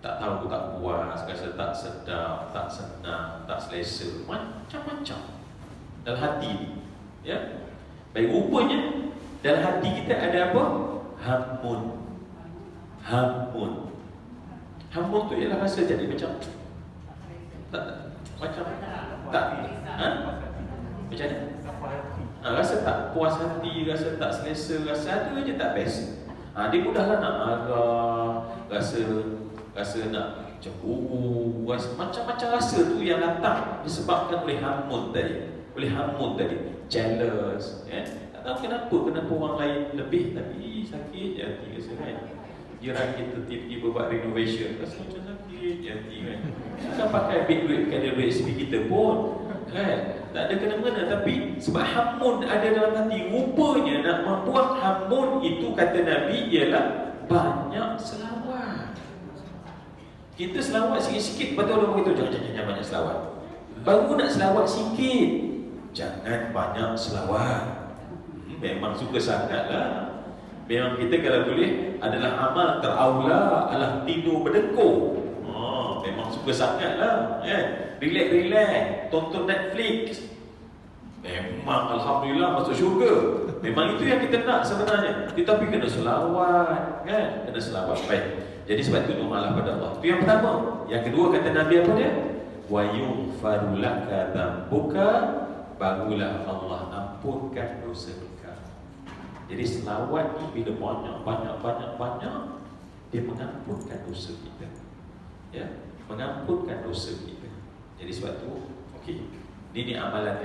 A: tak tahu, tak puas, rasa tak sedap, tak senang, tak selesa, macam-macam dalam hati ni. Ya. Baik, rupanya dalam hati kita ada apa? Hamun. Hamun tu ialah rasa jadi macam tak Macam mana? Rasa tak puas hati, rasa tak selesa, rasa ada je tak best. Dia mudahlah nak marah, rasa nak cemburu, macam-macam rasa tu yang datang disebabkan oleh hamun tadi, jealous, tak tahu kenapa orang lain lebih tapi sakit je hati rasa kan. Jiran kita tiba-tiba buat renovation, rasa macam sakit je hati kan. Bukan pakai duit SP kita pun kan, tak ada kena-mengena, tapi sebab hamun ada dalam hati. Rupanya nak membuang hamun itu, kata Nabi, ialah banyak selawat. Kita selawat sikit-sikit, lepas tu orang beritahu jangan banyak selawat. Baru nak selawat sikit, jangan banyak selawat. Memang suka sangatlah. Memang kita kalau boleh adalah amal teraula adalah tidur berdekor. Memang suka sangatlah relax, tonton Netflix. Memang Alhamdulillah masuk syurga. Memang itu yang kita nak sebenarnya. Tetapi kena selawat kan? Kena selawat. Baik. Jadi sebab itu doalah pada Allah. Itu yang pertama. Yang kedua kata Nabi apa dia? Wa yughfaru laka dzambuka, barulah Allah ampunkan dosa kita. Jadi selawat ni bila banyak dia mengampunkan dosa kita. Ya, mengampunkan dosa kita. Jadi sebab tu, okey. Ini amalan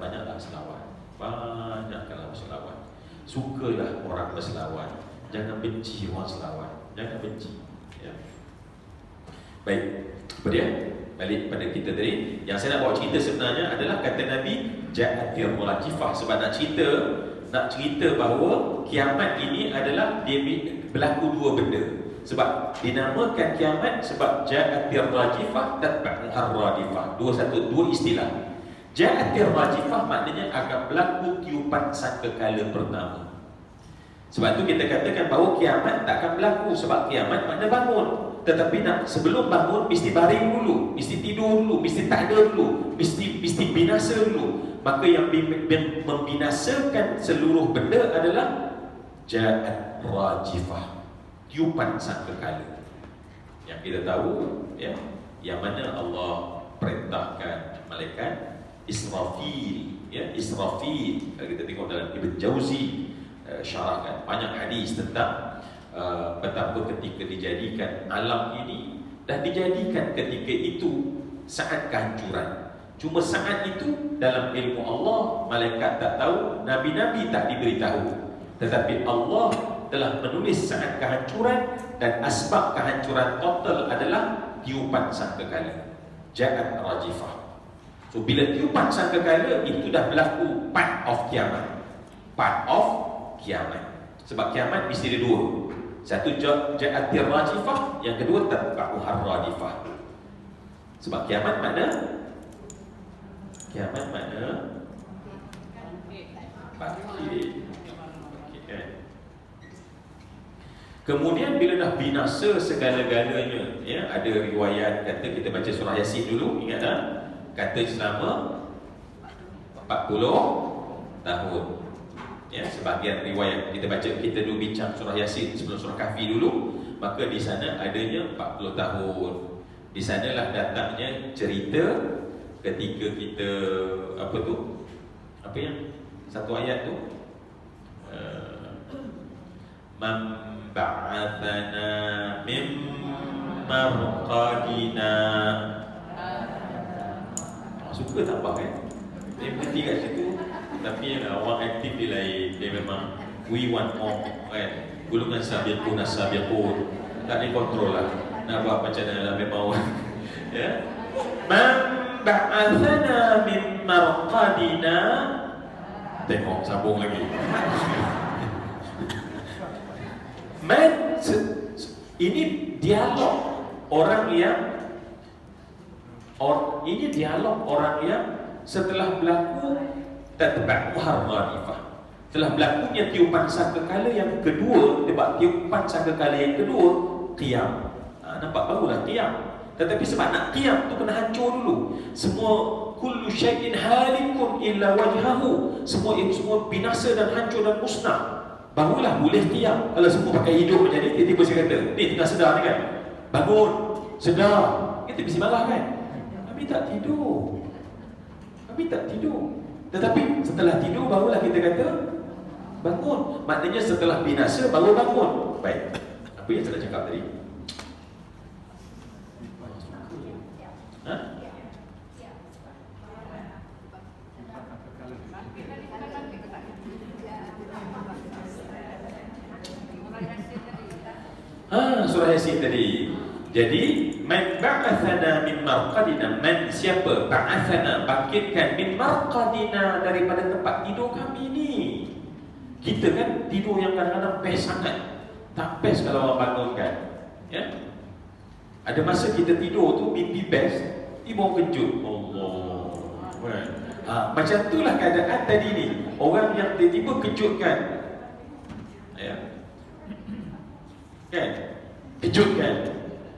A: banyaklah selawat. Banyaklah selawat. Sukalah orang berselawat. Jangan benci orang selawat. Jangan benci. Ya. Baik. Apa dia? Balik pada kita tadi. Yang saya nak bawa cerita sebenarnya adalah kata Nabi Ja'atir Mulakifah. Sebab nak cerita bahawa kiamat ini adalah dia berlaku dua benda. Sebab dinamakan kiamat sebab Ja'atir Rajifah tatba'u ar-radifah. Dua istilah. Ja'atir Rajifah maknanya akan berlaku tiupan sangkakala pertama. Sebab tu kita katakan bahawa kiamat tak akan berlaku sebab kiamat makna bangun. Tetapi sebelum bangun mesti baring dulu, mesti tidur dulu, mesti tak ada dulu, mesti binasa dulu. Maka yang membinasakan seluruh benda adalah Ja'at Rajifah, tiupan sangkakala. Yang kita tahu ya, yang mana Allah perintahkan malaikat Israfil, ya, Israfil. Kalau kita tengok dalam Ibn Jauzi syarahkan banyak hadis tentang betapa ketika dijadikan alam ini dan dijadikan ketika itu saat kehancuran. Cuma saat itu dalam ilmu Allah malaikat tak tahu, nabi-nabi tak diberitahu. Tetapi Allah telah menulis saat kehancuran dan asbab kehancuran total adalah tiupan sangkakala. Ja'at Rajifah. So bila tiupan sangkakala itu dah berlaku part of kiamat. Part of kiamat. Sebab kiamat mesti ada dua. Satu Ja'atir Rajifah, yang kedua tatba'u ar-radifah. Sebab kiamat makna bangkit. Kemudian bila dah binasa segala-galanya, ya, ada riwayat kata kita baca surah Yasin dulu, ingat tak? Kata selama 40 tahun. Ya, sebahagian riwayat kita baca, kita dulu bincang surah Yasin sebelum surah Kahfi dulu, maka di sana adanya 40 tahun. Di sanalah datangnya cerita ketika kita apa yang satu ayat tu man ba'athana min marqadina. Suka tambah kan? Dia berhenti kat situ. Tapi orang aktif dia lain. Dia memang we want more kan? Golongan sabiqun as-sabiqun. Tak dikontrol lah. Nak buat macam mana lah memang orang. Ya? Man ba'athana min marqadina. Tengok, sambung lagi. Man, ini dialog orang yang setelah berlaku tatba'u ar-radifah. Setelah berlakunya tiupan sangkakala yang kedua, sebab tiupan sangkakala yang kedua qiyam. Nampak barulah qiyam. Tetapi sebab nak qiyam tu kena hancur dulu. Semua kullu syai'in halikun illa wajhahu. Semua binasa dan hancur dan musnah. Barulah boleh qiyam. Kalau semua pakai hidup macam ni, tiba-tiba saya kata, ni tengah sedar ni kan? Bangun, sedar. Kita mesti marah kan? Kami tak tidur.
C: Tetapi setelah tidur barulah kita kata bangun. Maknanya setelah binasa baru bangun. Baik. Apa yang saya dah cakap tadi? Ha? Surah Yasin tadi. Jadi, man ba'athana min marqadina, man siapa ba'athana bangkitkan min marqadina daripada tempat tidur kami ni. Kita kan tidur yang kadang-kadang best sangat. Tak best kalau orang bangunkan. Ya. Ada masa kita tidur tu mimpi best, tiba kejut. Allah. Macam itulah keadaan tadi ni. Orang yang tiba-tiba kejutkan. Ya. Kan? Kejutkan.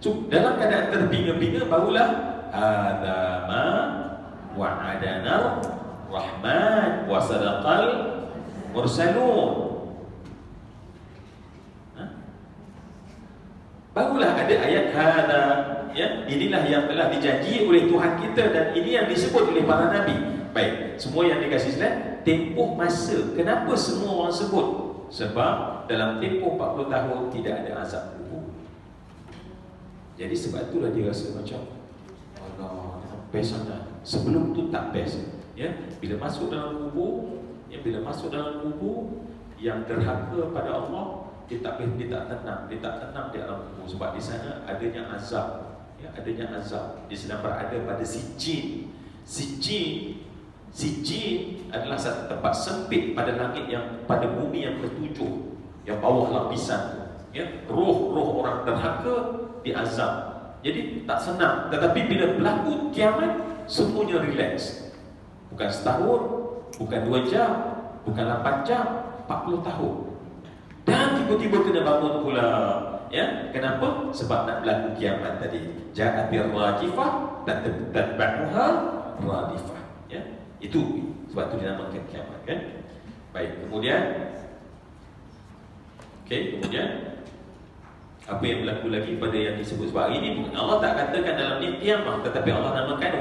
C: So, dalam keadaan terbinga-binga barulah hadza ma wa'adana rahman wa sadaqal mursalun. Barulah ada ayat hadza, ya, inilah yang telah dijanji oleh Tuhan kita dan ini yang disebut oleh para nabi. Baik, semua yang dikasih Islam tempoh masa. Kenapa semua orang sebut? Sebab dalam tempoh 40 tahun tidak ada azab kubur. Jadi sebab itulah dia rasa macam Allah, best sangat. Sebelum tu tak best. Ya, bila masuk dalam kubur, bila masuk dalam kubur yang derhaka pada Allah, dia tak tenang di alam kubur sebab di sana adanya azab. Ya, adanya azab. Dia sedang berada pada Sijjin. Sijjin adalah satu tempat sempit pada langit yang pada bumi yang ketujuh, yang bawah lapisan. Ya, roh-roh orang derhaka diazab. Jadi tak senang. Tetapi bila berlaku kiamat, semuanya relax. Bukan setahun, bukan 2 jam, bukan 8 jam, 40 tahun. Dan tiba-tiba kena bangun pula. Ya, kenapa? Sebab nak berlaku kiamat tadi. Ja'atir rajifah dan tatba'uha radifah. Ya, itu sebab itu dinamakan kiamat, kan? Baik, kemudian apa yang berlaku lagi pada yang disebut sebab ini Allah tak katakan dalam ni kiamat, tetapi Allah namakan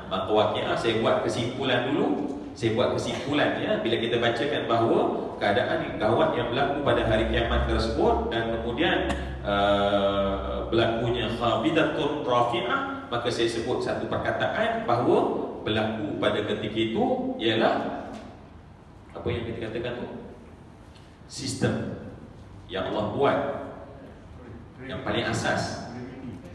C: maka waqi'ah. Saya buat kesimpulan dulu. Ya, bila kita bacakan bahawa keadaan gawat yang berlaku pada hari kiamat tersebut dan kemudian berlakunya khabidatun rafi'ah, maka saya sebut satu perkataan bahawa berlaku pada ketika itu ialah apa yang kita katakan tu, sistem yang Allah buat yang paling asas,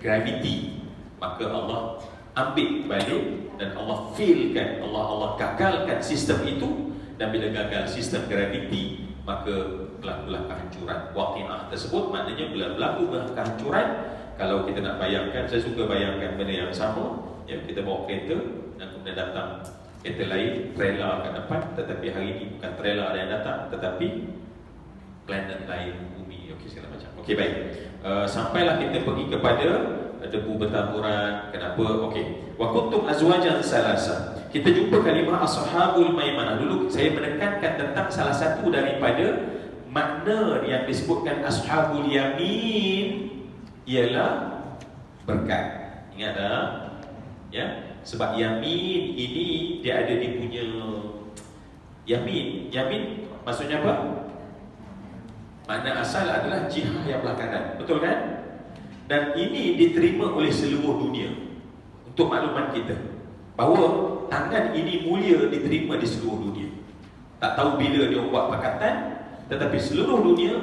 C: gravity. Maka Allah ambil balik dan Allah failkan, Allah gagalkan sistem itu. Dan bila gagal sistem gravity, maka berlakulah kehancuran. Waqi'ah tersebut maknanya bila berlaku kehancuran. Kalau kita nak bayangkan, saya suka bayangkan benda yang sama. Ya, kita bawa kereta dan kemudian datang kereta lain, trailer kat depan, tetapi hari ini bukan trailer yang datang, tetapi planet lain, bumi, okey, segala macam. Okey, baik. Sampailah kita pergi kepada debu bertaburan. Kenapa? Okey. Wa kuntum azwajan salasa. Kita jumpa kalimah ashabul maimanah. Dulu saya menekankan tentang salah satu daripada makna yang disebutkan ashabul yamin ialah berkat. Ingat tak? Ya, sebab yamin ini dia ada dia punya yamin. Yamin maksudnya apa? Makna asal adalah jihad yang belah kanan. Betul kan? Dan ini diterima oleh seluruh dunia. Untuk makluman kita, bahawa tangan ini mulia diterima di seluruh dunia. Tak tahu bila dia buat perkataan, tetapi seluruh dunia,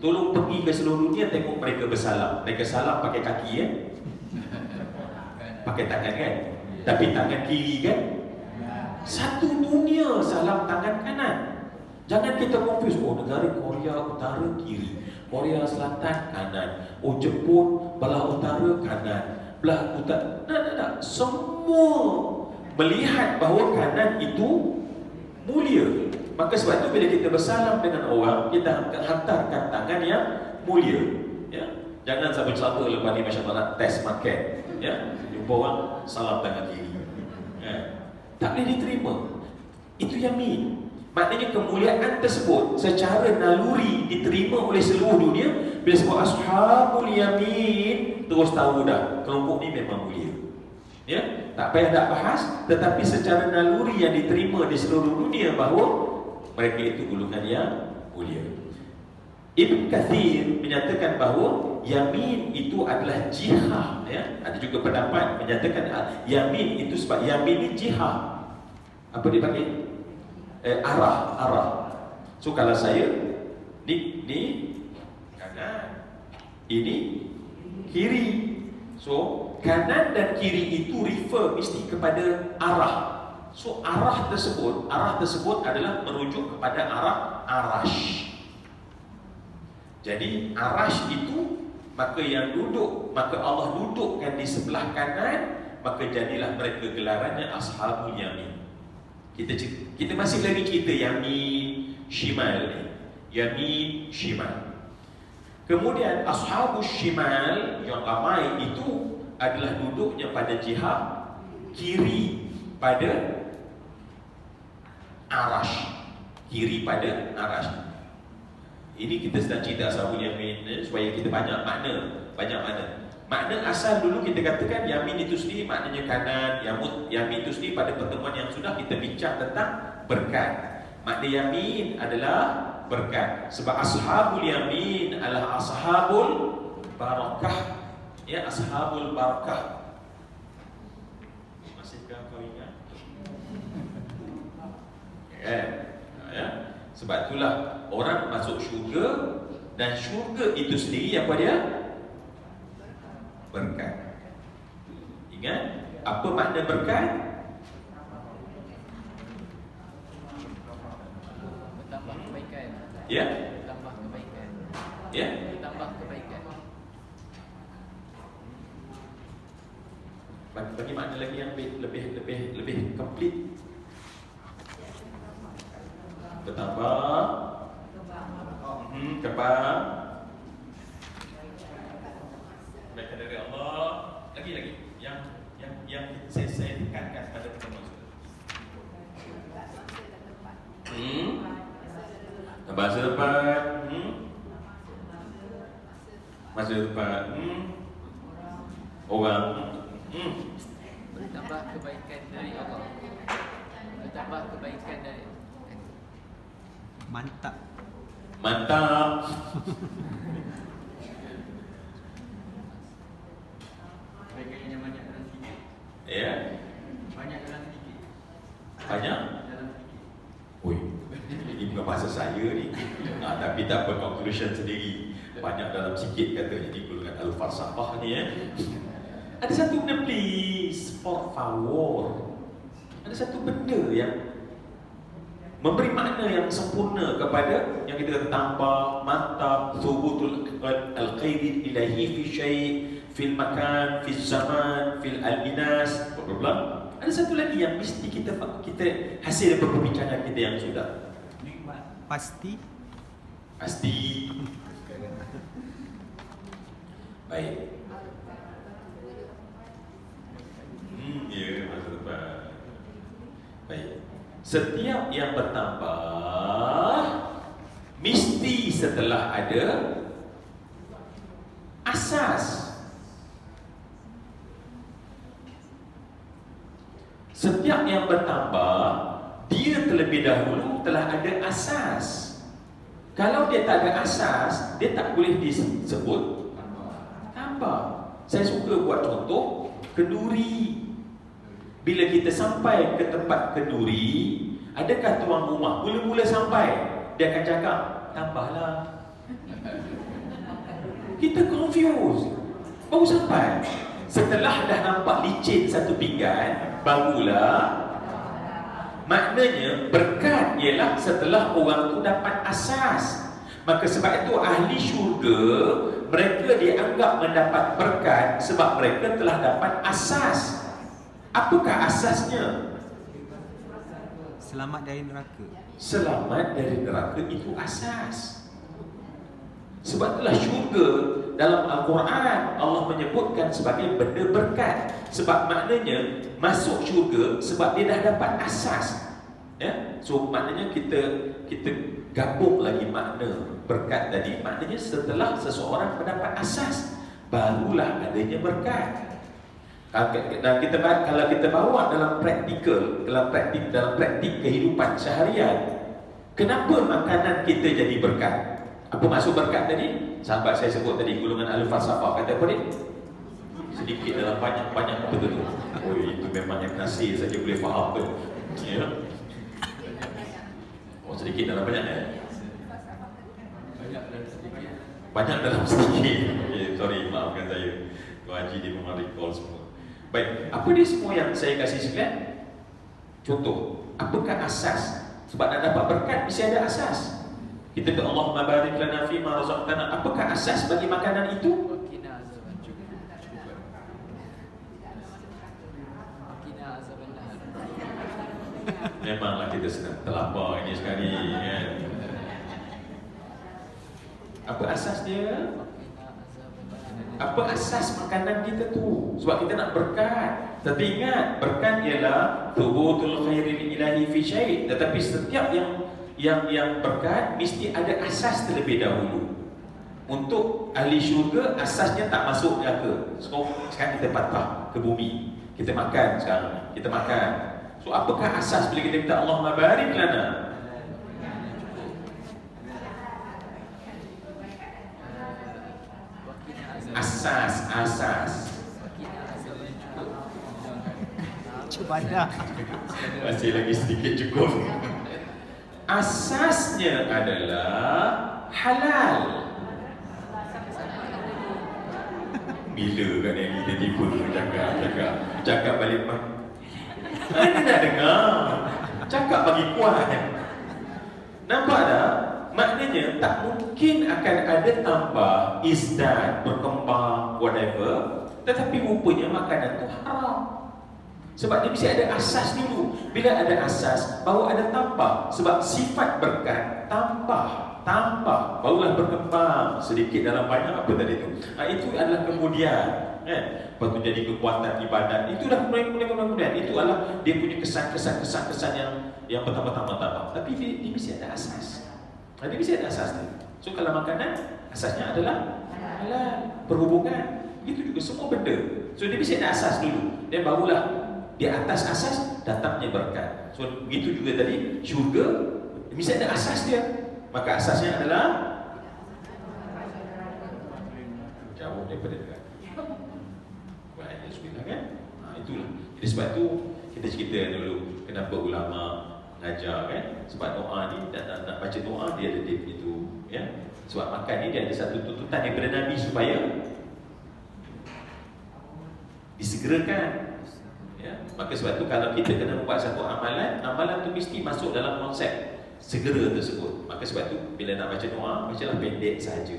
C: tolong pergi ke seluruh dunia, tengok mereka bersalam. Mereka salam pakai kaki, ya? Pakai tangan, kan? Tapi tangan kiri, kan? Satu dunia salam tangan kanan. Jangan kita confuse. Oh, negara Korea Utara kiri, Korea Selatan kanan, oh Jepun belah utara kanan, belah utara. Tak. Semua melihat bahawa kanan itu mulia. Maka sebab itu bila kita bersalam dengan orang, kita hantarkan tangan yang mulia. Ya, jangan sabar-sabar lepas ni macam nak test makan. Ya, jumpa orang salam tangan kiri. Ya, tak boleh diterima. Itu yamin. Maknanya kemuliaan tersebut secara naluri diterima oleh seluruh dunia. Bila sebut ashabul yamin, terus tahu dah kelompok ni memang mulia. Ya, tak payah nak bahas, tetapi secara naluri yang diterima di seluruh dunia bahawa mereka itu golongan yang mulia. Ibn Kathir menyatakan bahawa yamin itu adalah jihah, ya. Ada juga pendapat menyatakan yamin itu sebab yamin ini jihah. Apa dia panggil? Arah. So kalau saya ni kanan, ini kiri. So kanan dan kiri itu refer mesti kepada arah. So arah tersebut adalah merujuk kepada arah arash. Jadi arash itu maka Allah dudukkan di sebelah kanan, maka jadilah mereka gelarannya ashabul yamin. Kita masih lagi kita yamin shimal ni. Yamin shimal. Kemudian ashabul shimal yang ramai itu adalah duduknya pada jihad kiri pada arash. Kiri pada arash. Ini kita sedang cerita ashabul yamin supaya kita banyak makna. Makna asal dulu kita katakan yamin itu sendiri maknanya kanan, yamin itu sendiri pada pertemuan yang sudah kita bincang tentang berkat. Makna yamin adalah berkat. Sebab ashabul yamin adalah ashabul barakah. Ya, ashabul barakah. Masihkah kau ingat? Ya. Sebab itulah orang masuk syurga, dan syurga itu sendiri apa dia? Berkat. Ingat apa makna berkat?
D: Bertambah kebaikan.
C: Ya.
D: Bertambah kebaikan.
C: Ya.
D: Bertambah kebaikan.
C: Bagi makna lagi yang lebih komplit. Bertambah kebal. Kebaikan dari Allah. Lagi yang saya tekankan pada pertemuan sudah. Bahasa depan. Masa depan. Orang.
D: Bertambah kebaikan dari Allah. Bertambah kebaikan dari
E: Mantap.
D: kebaikannya banyak dalam sedikit.
C: Ya.
D: Banyak dalam sedikit.
C: Banyak?
D: Dalam sedikit.
C: Oi, ini bukan bahasa saya ni. Tapi tak conclusion sendiri. Banyak dalam sikit kata. Jadi golongan al-falsafah ni Ada satu benda please, por favor. Ada satu benda yang memberi makna yang sempurna kepada yang kita kata tambah, mantap, thubutul al-qaidid ilahi fi syai' fil makan, fil zaman, fil al-inas, bla bla. Ada satu lagi yang mesti kita hasil daripada perbincangan kita yang sudah.
E: Pasti.
C: Baik. Ya, masa depan. Baik. Setiap yang bertambah mesti setelah ada asas. Setiap yang bertambah, dia terlebih dahulu telah ada asas. Kalau dia tak ada asas, dia tak boleh disebut tambah. Saya suka buat contoh kenduri. Bila kita sampai ke tempat kenduri, adakah tuan rumah mula-mula sampai dia akan cakap tambahlah? Kita confused. Baru sampai. Setelah dah nampak licin satu pinggan, barulah. Maknanya berkat ialah setelah orang tu dapat asas. Maka sebab itu ahli syurga, mereka dianggap mendapat berkat sebab mereka telah dapat asas. Apakah asasnya?
E: Selamat dari neraka.
C: Selamat dari neraka itu asas. Sebab itulah syurga dalam Al-Quran Allah menyebutkan sebagai benda berkat. Sebab maknanya masuk syurga sebab dia dah dapat asas. Ya? So maknanya kita gabung lagi makna berkat tadi. Maknanya setelah seseorang mendapat asas, barulah adanya berkat. Dan kita kalau kita bawa dalam praktikal, dalam praktik kehidupan seharian, kenapa makanan kita jadi berkat? Apa maksud berkat tadi? Sahabat saya sebut tadi, golongan ahli falsafah kata apa ni? Sedikit dalam banyak, banyak apa tu? Oh, itu memang yang nasir saja boleh faham tu. Ya. Oh, sedikit dalam banyak
D: Banyak dan sedikit.
C: Banyak dalam sedikit. Okay, sorry, maafkan saya. Tuan Haji dia memang recall semua. Baik, apa dia semua yang saya kasih sekalian? Contoh, apakah asas? Sebab nak dapat berkat mesti ada asas. Kita kata Allahumma barik lana fi ma razaqtana. Apakah asas bagi makanan itu?
D: Wakina azaban Wakina azaban nahar.
C: Memanglah kita sedang terlapar ini sekali kan. Apa asas dia? Apa asas makanan kita tu? Sebab kita nak berkat. Tapi ingat, berkat ialah thubutul khairil ilahi fi syai'. Tetapi setiap yang berkat mesti ada asas terlebih dahulu. Untuk ahli syurga, asasnya tak masuk neraka. So, sekarang kita patah ke bumi. Kita makan sekarang. Kita makan. So, apakah asas bila kita kata Allahumma barik lana? Asas.
E: Cuba dah.
C: Masih lagi sedikit cukup. Asasnya adalah halal. Bila kan yang kita tiba cakap balik mana nak dengar? Cakap bagi kuat. Nampak tak? Maknanya tak mungkin akan ada tambah, isdat, berkembang, whatever. Tetapi rupanya makanan tu haram. Sebab dia mesti ada asas dulu. Bila ada asas, baru ada tambah. Sebab sifat berkat tambah, barulah berkembang. Sedikit dalam banyak apa tadi tu. Itu adalah kemudian lepas tu jadi kekuatan ibadat. Itu dah kemudian. Itu adalah dia punya kesan yang pertama-tama. Tapi dia mesti ada asas. Dia mesti ada asas ni. So kalau makanan, asasnya adalah halal, perhubungan. Itu juga semua benda. So dia mesti ada asas dulu. Dan barulah di atas asas datangnya berkat. So begitu juga tadi syurga mesti ada asas dia. Maka asasnya adalah jauh daripada dekat. Baik, bismillah kan? Itulah. Jadi sebab tu kita cerita dulu kenapa ulama mengajar kan? Sebab doa ni nak baca doa dia ada dia begitu ya. Sebab makan ni dia ada satu tuntutan daripada Nabi supaya disegerakan. Ya, maka sebab tu kalau kita kena buat satu amalan tu mesti masuk dalam konsep segera tersebut. Maka sebab tu bila nak baca doa, bacalah pendek saja.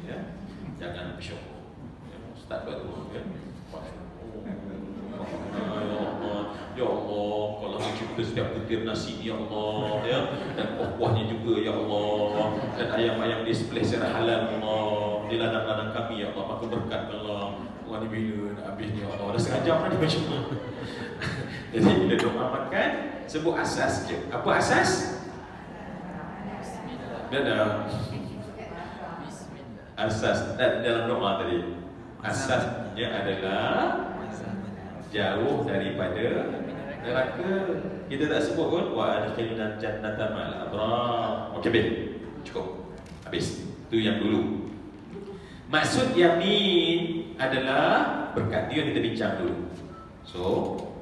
C: Ya. Jangan bersyukur. Ya, start buat doa ya. Ya Allah, kalau mencipta setiap butir nasi ya Allah ya, dan kuah-kuahnya juga ya Allah, dan ayam-ayam disembelih secara halal Allah di ladang-ladang kami ya Allah, maka berkatkanlah. Tuhan ni bila nak habis ni ya Allah, dah setengah jam dah dia baca. Jadi bila doa makan, sebut asas je. Apa asas? Dah. Asas dalam doa tadi. Asasnya adalah jauh daripada neraka. Kita tak sebut pun wa adkhilna jannata ma'al abrar. Okey, baik. Cukup. Habis. Itu yang dulu. Maksud yamin adalah berkat. Itu yang kita bincang dulu. So,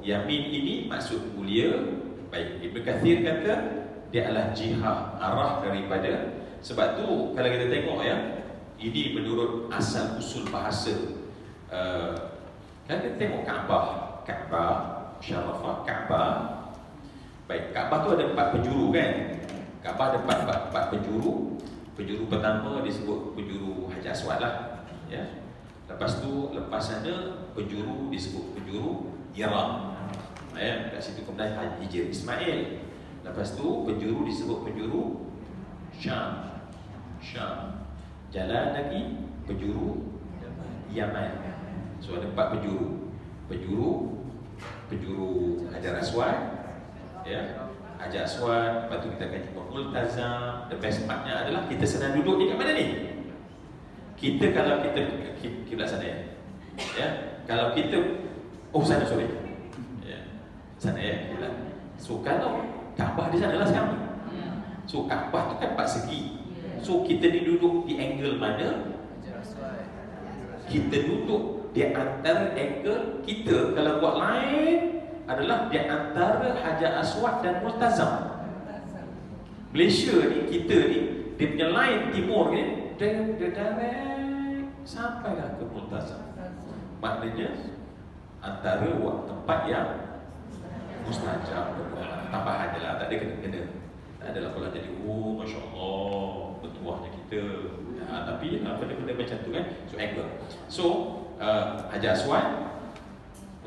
C: yamin ini maksud mulia. Baik, Ibn Kathir kata dia adalah jihah, arah daripada. Sebab tu kalau kita tengok ya, ini menurut asal usul bahasa. Kalau kita tengok Kaabah, Syarafah, Kaabah. Baik, Kaabah tu ada 4 penjuru kan? Kaabah ada 4 penjuru. Penjuru pertama disebut penjuru Hajar Aswad lah ya. Lepas tu, lepas sana penjuru disebut penjuru Iraq ya, kat situ kemudian Hijr Ismail. Lepas tu penjuru disebut penjuru Syam. Jalan lagi penjuru Yaman. So ada 4 penjuru. Penjuru Hajar Aswad ya, Hajar Aswad. Lepas tu kita akan jumpa Multazam. The best partnya adalah kita sedang duduk di kat mana ni? Kita kalau kita kiblat sana ya. Kalau kita Oh sana sorry. Ya. Sana ya. So kalau Kaabah di sana lah sekarang. So Kaabah tu kan 4 segi. So kita ni duduk di angle mana? Kita duduk di antara angle kita kalau buat lain adalah di antara Hajar Aswad dan Multazam. Malaysia ni, kita ni, dia punya line timur ni dia direct sampailah ke Multazam. Maknanya antara tempat yang mustajab. Tambahan je lah, tak ada kena-kena. Tak adalah pula jadi, oh Masya Allah, bertuahnya kita. Tapi benda-benda macam tu kan. So angle. So Hajar Aswad,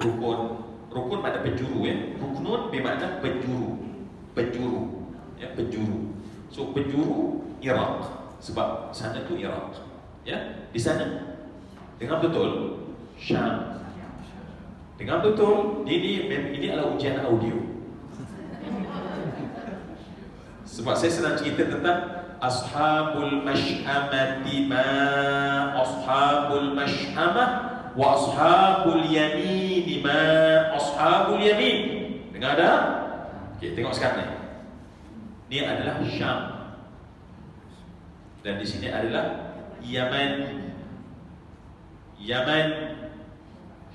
C: rukun makna penjuru ya. Ruknun bermakna penjuru. Penjuru. Ya, penjuru. So penjuru Iraq. Sebab sana tu Iraq. Ya, di sana dengan betul Syam. Dengan betul ini adalah ujian audio. Sebab saya sedang cerita tentang Ashabul Mash'amati ma Ashabul Mash'amah wa Ashabul Yamin ma Ashabul Yamin. Dengar dah? Okey, tengok sekarang ni. Ini adalah Syam. Dan di sini adalah Yaman. Yaman,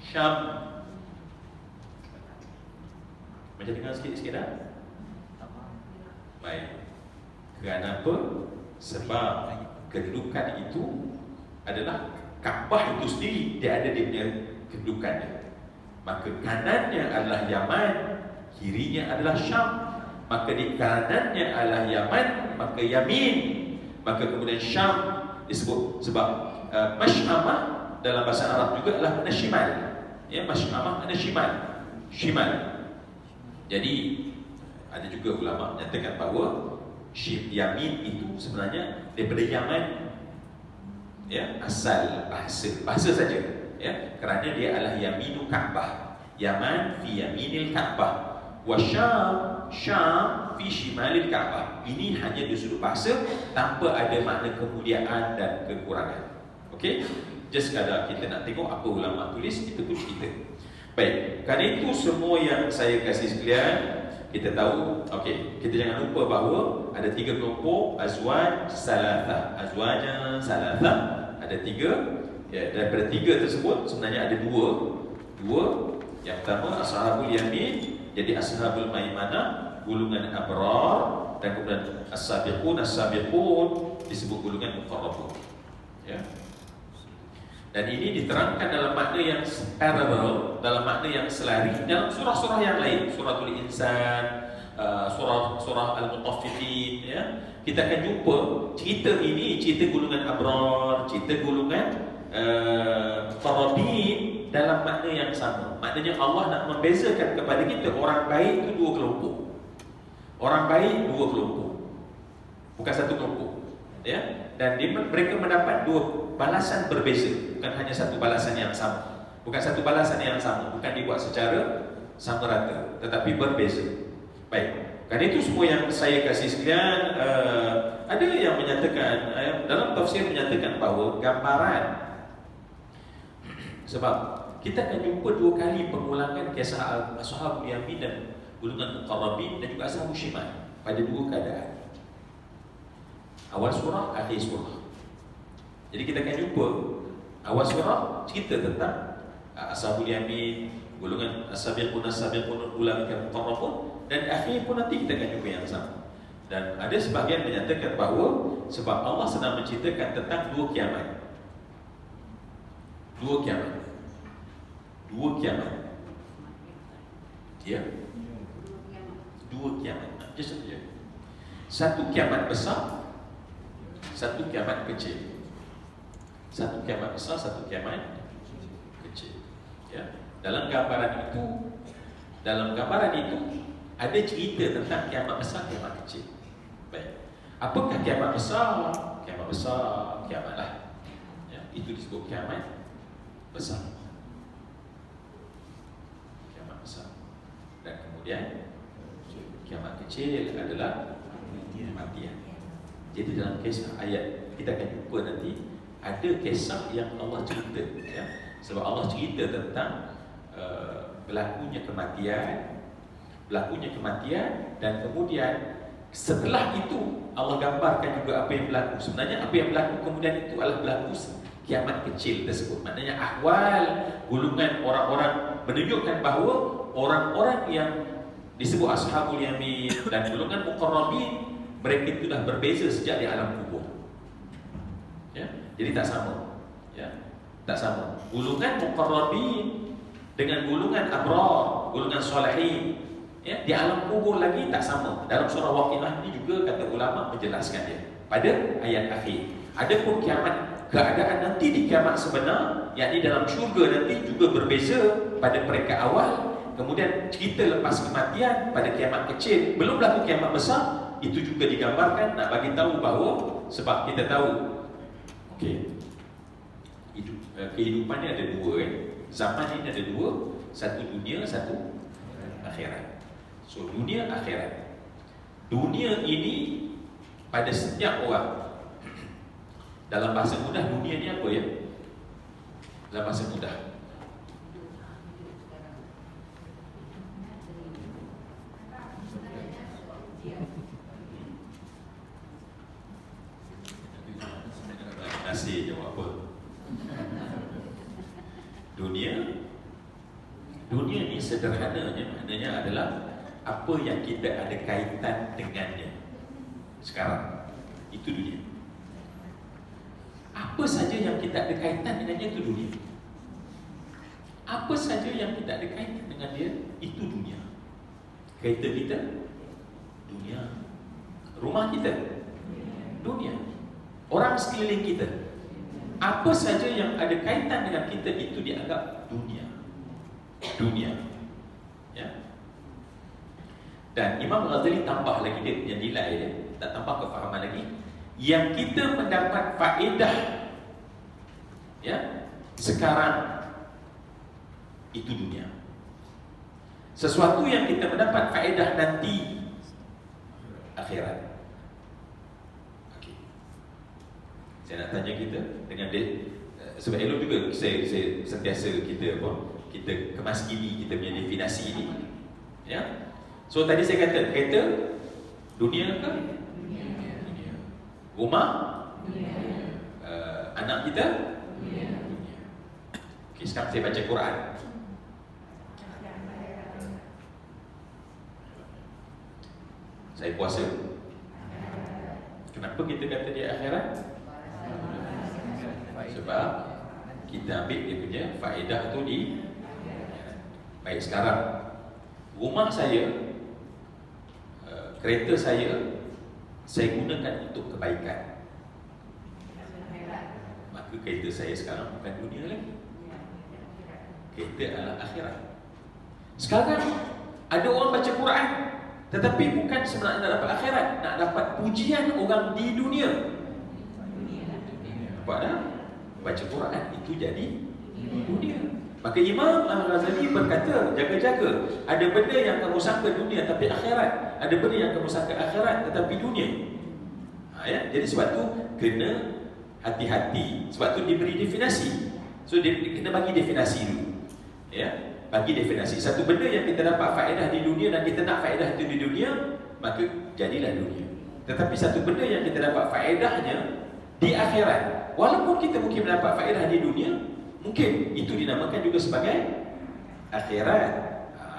C: Syam. Macam dengar sikit-sikit dah? Baik. Kenapa? Sebab kedudukan itu adalah Kaabah itu sendiri, dia ada dia punya kedudukannya. Maka kanannya adalah Yaman, kirinya adalah Syam. Maka di kanannya adalah Yaman, maka Yamin. Maka kemudian Syam disebut sebab Mash'amah dalam bahasa Arab juga adalah makna shimal. Ya, Mash'amah makna shimal. Shimal. Jadi ada juga ulama menyatakan bahawa Yamin itu sebenarnya daripada Yaman. Ya, asal bahasa saja. Ya, kerana dia adalah Yaminu Kaabah. Yaman fi Yaminil Kaabah. Wa Syam fi Shimalil Kaabah. Ini hanya di sudut bahasa tanpa ada makna kemuliaan dan kekurangan. Okey? Just sekadar kita nak tengok apa ulama tulis, kita pun cerita. Baik, kerana itu semua yang saya kasih sekalian, kita tahu, okey, kita jangan lupa bahawa ada 3 kelompok azwaj salatah. Azwajnya salatah ada 3. Ya, daripada 3 tersebut sebenarnya ada 2. Yang pertama ashabul yamin, jadi ashabul maimanah, golongan abrar, dan kemudian as-sabiqun disebut golongan muqarrabun. Ya. Dan ini diterangkan dalam makna yang parallel, dalam makna yang selari dalam surah-surah yang lain, suratul insan, surah al-mutaffifin. Ya, kita akan jumpa cerita ini, cerita golongan abrar, cerita golongan qarabin dalam makna yang sama. Maknanya Allah nak membezakan kepada kita orang baik itu 2 kelompok. Orang baik 2 kelompok, bukan 1 kelompok. Ya, dan mereka mendapat 2 balasan berbeza, bukan hanya 1 balasan yang sama. Bukan 1 balasan yang sama, bukan dibuat secara sama rata, tetapi berbeza. Baik, kerana itu semua yang saya kasih sekalian, ada yang menyatakan, dalam tafsir menyatakan bahawa gambaran, sebab kita akan jumpa 2 kali pengulangan kisah Ashabul Yamin dan golongan Muqarrabin dan juga Ashabul Shimal pada 2 keadaan. Awal surah, akhir surah. Jadi kita akan jumpa awal surah cerita tentang Ashabul Yamin, golongan as-sabiqun ulaika muqarrabun, dan akhir pun nanti kita akan jumpa yang sama. Dan ada sebahagian menyatakan bahawa sebab Allah sedang menceritakan tentang 2 kiamat. 2 kiamat. 2 kiamat. Ya. 2 kiamat. Just saja. 1 kiamat besar, 1 kiamat kecil. 1 kiamat besar, 1 kiamat kecil. Ya. Dalam gambaran itu ada cerita tentang kiamat besar, kiamat kecil. Baik. Apakah kiamat besar? Kiamat besar, kiamatlah. Ya, itu disebut kiamat besar. Kiamat besar. Dan kemudian kiamat kecil adalah kematian. Jadi dalam kisah ayat kita akan jumpa nanti ada kisah yang Allah cerita, ya. Sebab Allah cerita tentang berlakunya kematian, dan kemudian setelah itu Allah gambarkan juga apa yang berlaku. Sebenarnya apa yang berlaku kemudian itu adalah berlaku kiamat kecil tersebut. Maknanya ahwal golongan orang-orang menunjukkan bahawa orang-orang yang disebut ashabul yamin dan golongan muqarrabin, mereka itu dah berbeza sejak di alam kubur. Ya, jadi tak sama. Ya, tak sama. Golongan muqarrabin dengan golongan abrar, golongan solehin, ya, di alam kubur lagi tak sama. Dalam surah Waqiah ini juga kata ulama menjelaskan dia pada ayat akhir. Adapun kiamat, keadaan nanti di kiamat sebenar, yakni dalam syurga nanti juga berbeza pada mereka awal. Kemudian cerita lepas kematian pada kiamat kecil, belum berlaku kiamat besar, itu juga digambarkan nak bagi tahu bahawa, sebab kita tahu, okey, kehidupan ni ada dua, zaman ini ada dua, satu dunia, satu akhirat. So dunia akhirat. Dunia ini pada setiap orang, dalam bahasa mudah dunia ni apa ya? Dalam bahasa mudah, nasi jawab apa? Dunia ni sederhananya maknanya adalah apa yang kita ada kaitan dengannya sekarang. Itu dunia. Apa saja yang kita ada kaitan dengannya itu dunia. Apa saja yang kita ada kaitan dengan dia itu dunia. Kereta kita dunia. Rumah kita dunia. Orang sekeliling kita, apa saja yang ada kaitan dengan kita itu dianggap dunia. Dunia, ya. Dan Imam Ghazali tambah lagi dia punya nilai dia, tak tambah kefahaman lagi. Yang kita mendapat faedah, ya, sekarang itu dunia. Sesuatu yang kita mendapat faedah nanti akhirat. Saya nak tanya kita dengan dia, sebab elok juga saya sentiasa kita kemas gini kita punya definisi ini, ya. So tadi saya kata kereta dunia ke? Dunia. Rumah? Anak kita? Dunia. Okay, sekarang saya baca Quran. Saya puasa. Kenapa kita kata dia akhirat? Sebab kita ambil dia punya faedah tu di. Baik, sekarang rumah saya, kereta saya gunakan untuk kebaikan, maka kereta saya sekarang bukan dunia lagi. Kereta adalah akhirat. Sekarang ada orang baca Quran, tetapi bukan sebenarnya nak dapat akhirat, nak dapat pujian orang di dunia. Nampak tak? Baca Quran itu jadi dunia. Maka Imam Al-Ghazali berkata, jaga-jaga, ada benda yang kamu sangka dunia tapi akhirat, ada benda yang kamu sangka akhirat tetapi dunia. Ya? Jadi sebab tu kena hati-hati. Sebab tu diberi definisi. So dia kena bagi definisi dulu, ya, bagi definisi. Satu benda yang kita dapat faedah di dunia dan kita nak faedah itu di dunia, maka jadilah dunia. Tetapi satu benda yang kita dapat faedahnya di akhirat, walaupun kita mungkin mendapat faedah di dunia, mungkin itu dinamakan juga sebagai akhirat.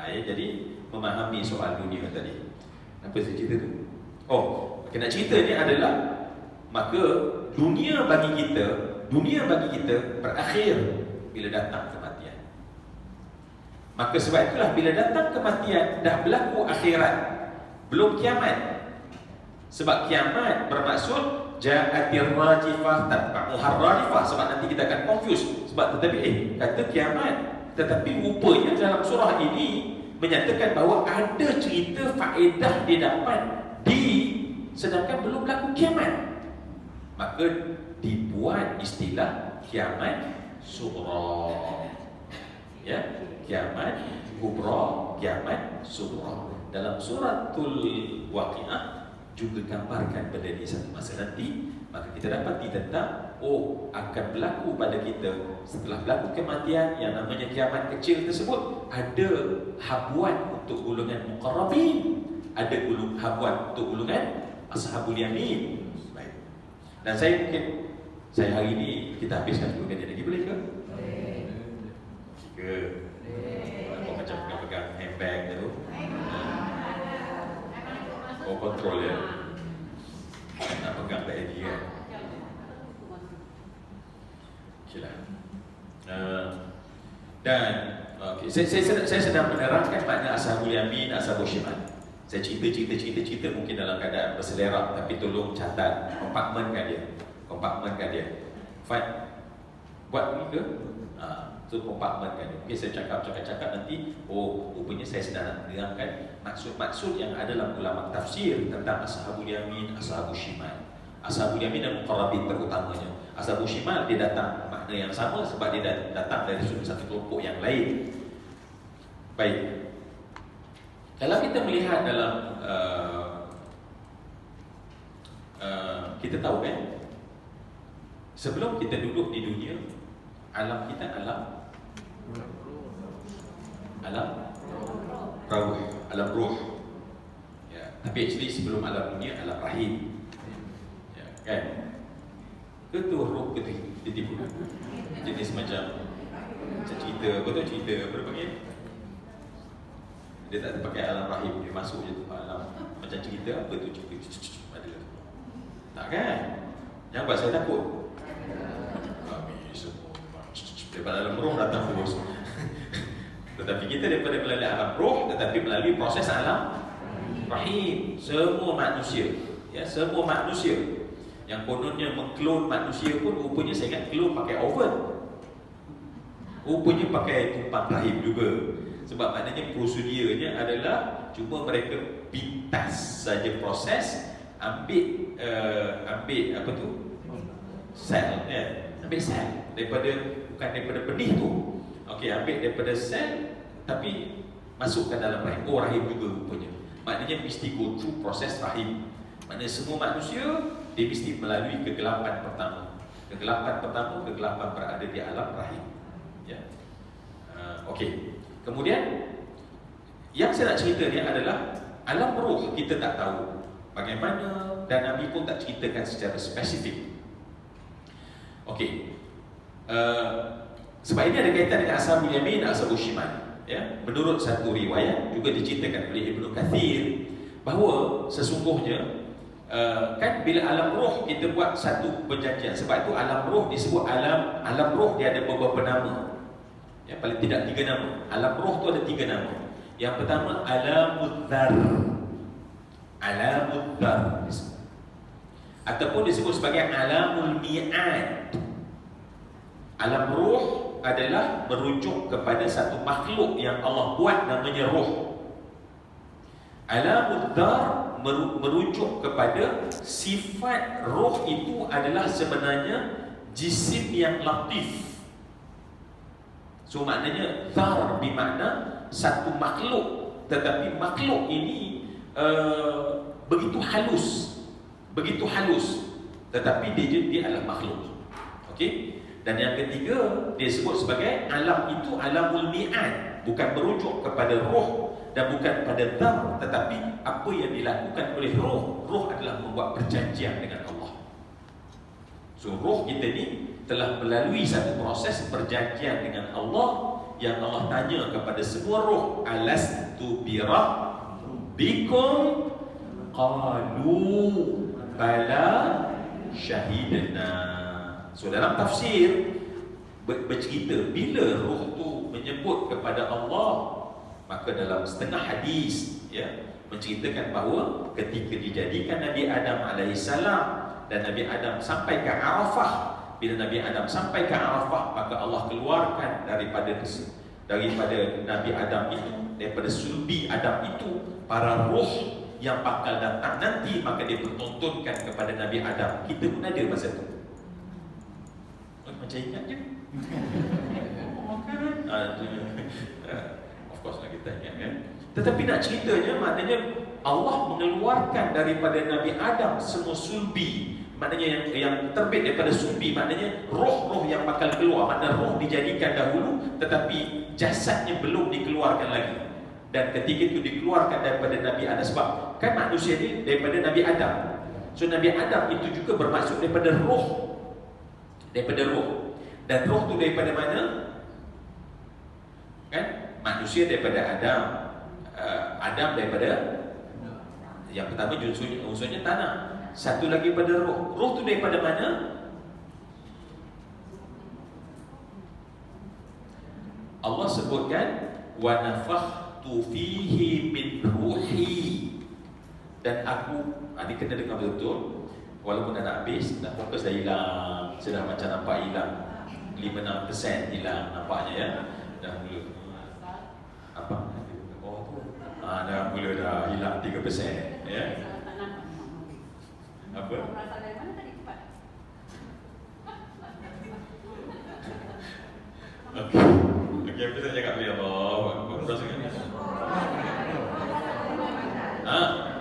C: Ya, jadi memahami soal dunia tadi. Apa saya cerita tu? Oh, kena cerita ni adalah, maka dunia bagi kita berakhir bila datang kematian. Maka sebab itulah bila datang kematian dah berlaku akhirat, belum kiamat. Sebab kiamat bermaksud ja'atir rajifah tatba'uhar rajifah. Sebab nanti kita akan confuse. Sebab tetapi kata kiamat, tetapi rupanya dalam surah ini menyatakan bahawa ada cerita faedah dia dapat sedangkan belum berlaku kiamat. Maka dibuat istilah kiamat sughra. Ya, kiamat kubra, kiamat sughra. Dalam suratul Waqiah juga gambarkan benda ini satu masa nanti, maka kita dapati tentang akan berlaku pada kita setelah berlaku kematian yang namanya kiamat kecil tersebut, ada habuan untuk golongan muqarrabin, ada habuan untuk golongan ashabul yamin. Baik. Dan saya hari ini kita habiskan dulu kajian lagi, boleh ke? Jika apa macam pegang handbag tu, kontrol ya, nak pegang tak jadi kan? Okeylah. Dan saya sedang menerangkan makna ashabul yamin, ashabul shimal. Saya cerita mungkin dalam keadaan berselerak, tapi tolong catat, kompakmenkan dia. Fine. Buat ni ke? So kompakmenkan dia. Okay, saya cakap nanti, rupanya saya sedang nak menerangkan maksud-maksud yang ada dalam ulama tafsir tentang ashabul yamin, ashabul shimal. Ashabul yamin dan muqarrabin terutamanya. Ashabul shimal dia datang makna yang sama sebab dia datang dari satu kelompok yang lain. Baik. Kalau kita melihat dalam kita tahu kan, sebelum kita duduk di dunia, alam kita alam ruh. Ya, tapi actually sebelum alam dunia alam rahim. Ya, kan? Ketua ruh ketipu. Jenis macam cerita, apa dia panggil? Dia tak pakai alam rahim, dia masuk je tu alam macam cerita, apa tu cerita ada lah. Tak kan? Jangan buat saya takut. Kami semua daripada alam roh datang terus. Tetapi kita daripada melalui alam roh, tetapi melalui proses alam rahim. Semua manusia, ya, semua manusia yang kononnya mengklon manusia pun rupanya saya ingat klon pakai oven. Rupanya pakai tumpang rahim juga. Sebab maknanya prosedurnya adalah cuma mereka pintas saja proses, ambil apa tu? Sel, ya. Ambil sel bukan daripada benih tu. Okey, ambil daripada sel tapi masukkan dalam rahim. Rahim juga rupanya. Maknanya mesti go through proses rahim. Maknanya semua manusia dia mesti melalui kegelapan pertama. Kegelapan berada di alam rahim. Ya. Okey. Kemudian yang saya nak cerita ni adalah alam roh kita tak tahu bagaimana, dan Nabi pun tak ceritakan secara spesifik. Okey. Sebab ini ada kaitan dengan ashabul yamin dan ashabul shimal. Ya, menurut satu riwayat juga diceritakan oleh Ibnu Kathir bahawa sesungguhnya kan bila alam roh kita buat satu perjanjian, sebab itu alam roh disebut alam roh dia ada beberapa nama. Ya, paling tidak 3 nama. Alam roh tu ada 3 nama. Yang pertama alamud dzar. Ataupun disebut sebagai alamul mi'ad. Alam roh adalah merujuk kepada satu makhluk yang Allah buat namanya roh. Alamud dzar merujuk kepada sifat roh itu adalah sebenarnya jisim yang latif. So maknanya dzar bermakna satu makhluk, tetapi makhluk ini begitu halus, tetapi dia adalah makhluk. Okey. Dan yang ketiga dia sebut sebagai alam itu alamul mi'ad, bukan merujuk kepada roh dan bukan pada dzar, tetapi apa yang dilakukan oleh roh adalah membuat perjanjian dengan Allah. So roh kita ni telah melalui satu proses perjanjian dengan Allah, yang Allah tanya kepada semua roh, alastu birabbikum qalu bala syahidna. So dalam tafsir bercerita bila roh tu menyebut kepada Allah, maka dalam setengah hadis ya menceritakan bahawa ketika dijadikan Nabi Adam alaihissalam dan Nabi Adam sampai ke Arafah, bila Nabi Adam sampai ke Arafah, maka Allah keluarkan daripada Nabi Adam itu, daripada sulbi Adam itu, para roh yang bakal datang nanti, maka dia pertontonkan kepada Nabi Adam. Kita pun ada masa tu. Macam ingat je. Of course lah kita ingat kan. Tetapi nak ceritanya maknanya Allah mengeluarkan daripada Nabi Adam semua sulbi. Maknanya yang terbit daripada sulbi, maknanya roh-roh yang bakal keluar. Maknanya roh dijadikan dahulu, tetapi jasadnya belum dikeluarkan lagi. Dan ketika itu dikeluarkan daripada Nabi Adam. Sebab kan manusia ni daripada Nabi Adam. So Nabi Adam itu juga bermaksud daripada roh. Daripada roh. Dan roh tu daripada mana? Kan? Manusia daripada Adam. Adam daripada yang pertama unsurnya tanah. Satu lagi pada roh. Roh tu daripada mana? Allah sebutkan wa nafakhtu fihi min ruhi. Dan aku, ini kena dengar betul. Walaupun dah nak habis, dah fokus dah hilang. Sudah macam nampak hilang 5-6% hilang nampaknya ya. Dah mula apa? Oh tu. Dah mula dah hilang 3% ya. Apa?
B: Berasal dari mana tadi cepat?
C: Okey, apa saya cakap tadi Allah?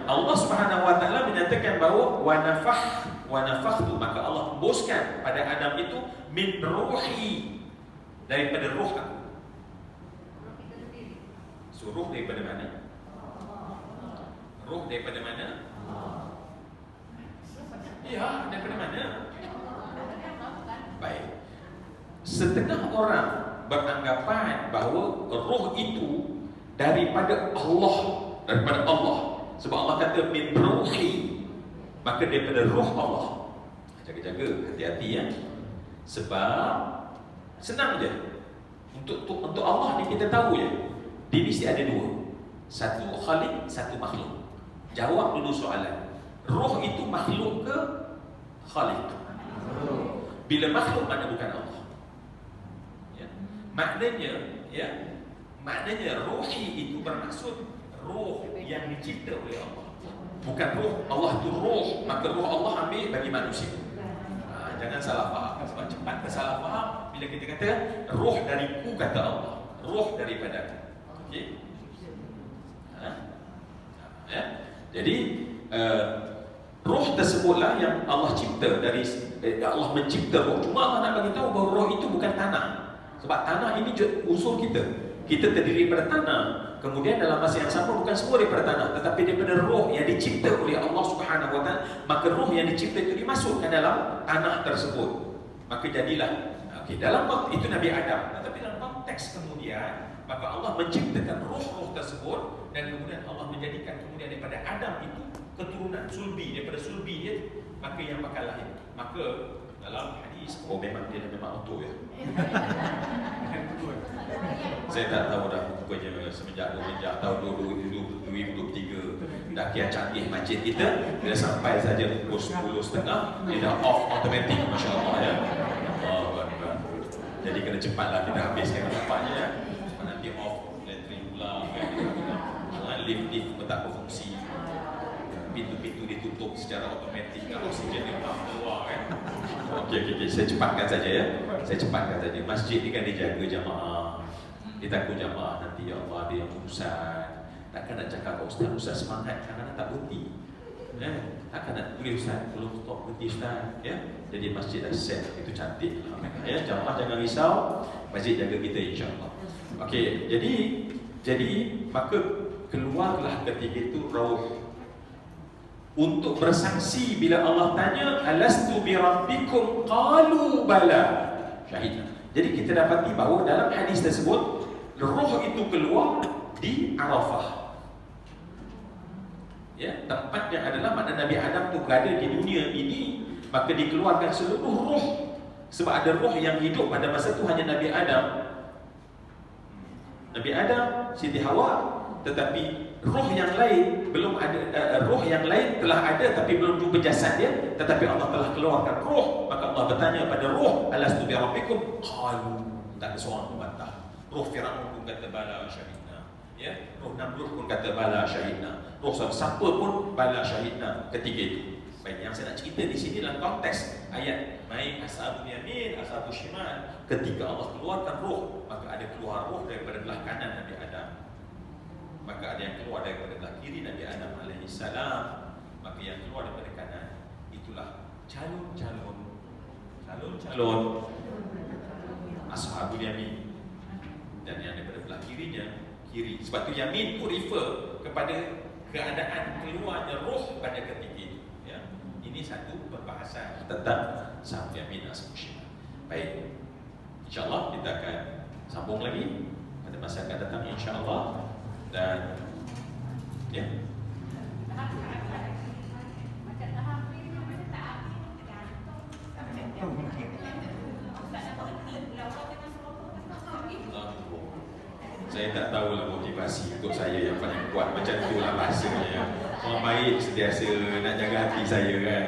C: Allah Subhanahu wa taala menyatakan bahawa wa nafakhtu, maka Allah hembuskan pada Adam itu min ruhi, daripada roh aku. So roh daripada mana? Roh daripada mana? Ya, daripada mana? Baik. Setengah orang beranggapan bahawa roh itu daripada Allah, Sebab Allah kata min ruhi, maka daripada roh Allah. Jaga-jaga, hati-hati ya. Sebab senang je. Untuk Allah ni kita tahu je. Dia mesti ada dua. Satu khalik, satu makhluk. Jawab dulu soalan. Roh itu makhluk ke khalik? Bila makhluk, mana bukan Allah. Ya. Maknanya ruhi itu bermaksud roh yang dicipta oleh Allah. Bukan roh Allah itu roh, maka roh Allah ambil bagi manusia. Jangan salah faham. Sebab cepat tersalah faham bila kita kata roh dariku, kata Allah, roh daripada. Okey. Ya. Jadi roh tersebutlah yang Allah cipta dari Allah mencipta roh. Cuma Allah nak bagi tahu bahawa roh itu bukan tanah. Sebab tanah ini unsur kita. Kita terdiri daripada tanah. Kemudian dalam masa yang sama bukan semua daripada tanah, tetapi daripada roh yang dicipta oleh Allah Subhanahu wa taala. Maka roh yang dicipta itu dimasukkan dalam tanah tersebut. Maka jadilah. Okey, dalam waktu itu Nabi Adam. Tetapi dalam konteks kemudian, maka Allah menciptakan roh-roh tersebut dan kemudian Allah menjadikan kemudian daripada Adam itu keturunan sulbi, daripada sulbi dia maka yang bakal lahir. Maka dalam hadis, memang dia memang auto ya. Saya tak tahu dah rupanya semenjak tahun 2023 dah kian canggih masjid kita. Bila sampai saja pukul 10.30 dia dah off automatic, masya-Allah ya. Jadi kena cepatlah kita habiskan nampaknya ya. Nanti off elektrik pula, lift pun tak berfungsi. Pintu-pintu ditutup secara automatik, oksigen dia tak keluar kan. Okey, saya cepatkan saja ya. Masjid ni kan dijaga jamaah. Ditakut jamaah nanti ya Allah dia yang urusan. Takkan nak cakap ustaz semangat, kadang-kadang tak berhenti. Takkan nak boleh ustaz, belum stop berhenti ustaz ya. Jadi masjid dah set, itu cantik. Ya, jamaah jangan risau, masjid jaga kita insya-Allah. Okey, jadi maka keluarlah ketika itu roh untuk bersaksi bila Allah tanya alastu bi rabbikum qalu bala syahidna. Jadi kita dapati bahawa dalam hadis tersebut roh itu keluar di Arafah. Ya, tempatnya adalah mana Nabi Adam tu berada di dunia ini, maka dikeluarkan seluruh roh. Sebab ada roh yang hidup pada masa itu hanya Nabi Adam, Siti Hawa, tetapi roh yang lain belum ada. Roh yang lain telah ada tapi belum jumpa jasad dia, tetapi Allah telah keluarkan roh. Maka Allah bertanya pada roh, alastu bi rabbikum qalu, tak ada seorang pun bantah. Roh Firaun pun kata bala syahidna ya, roh Namrud pun kata bala syahidna, roh siapa pun bala syahidna ketika itu. Baik, yang saya nak cerita di sini dalam konteks ayat mai ashabul yamin, ashabul shimal. Ketika Allah keluarkan roh, maka ada keluar roh daripada belah kanan Nabi Adam. maka ada yang keluar daripada belah kiri Nabi Adam alaihi salam, maka yang keluar daripada kanan itulah calon-calon ashabul yamin, dan yang daripada belah kirinya kiri. Sebab tu yamin tu refer kepada keadaan keluarnya roh pada ketika itu, ya. Ini satu perbahasan tentang ashabul yamin, ashabul shimal. Baik, insya-Allah kita akan sambung lagi pada masa akan datang insya-Allah. Dan ya, saya tak tahulah motivasi untuk saya yang paling kuat. Macam itulah rasanya. Orang baik sentiasa nak jaga hati saya kan.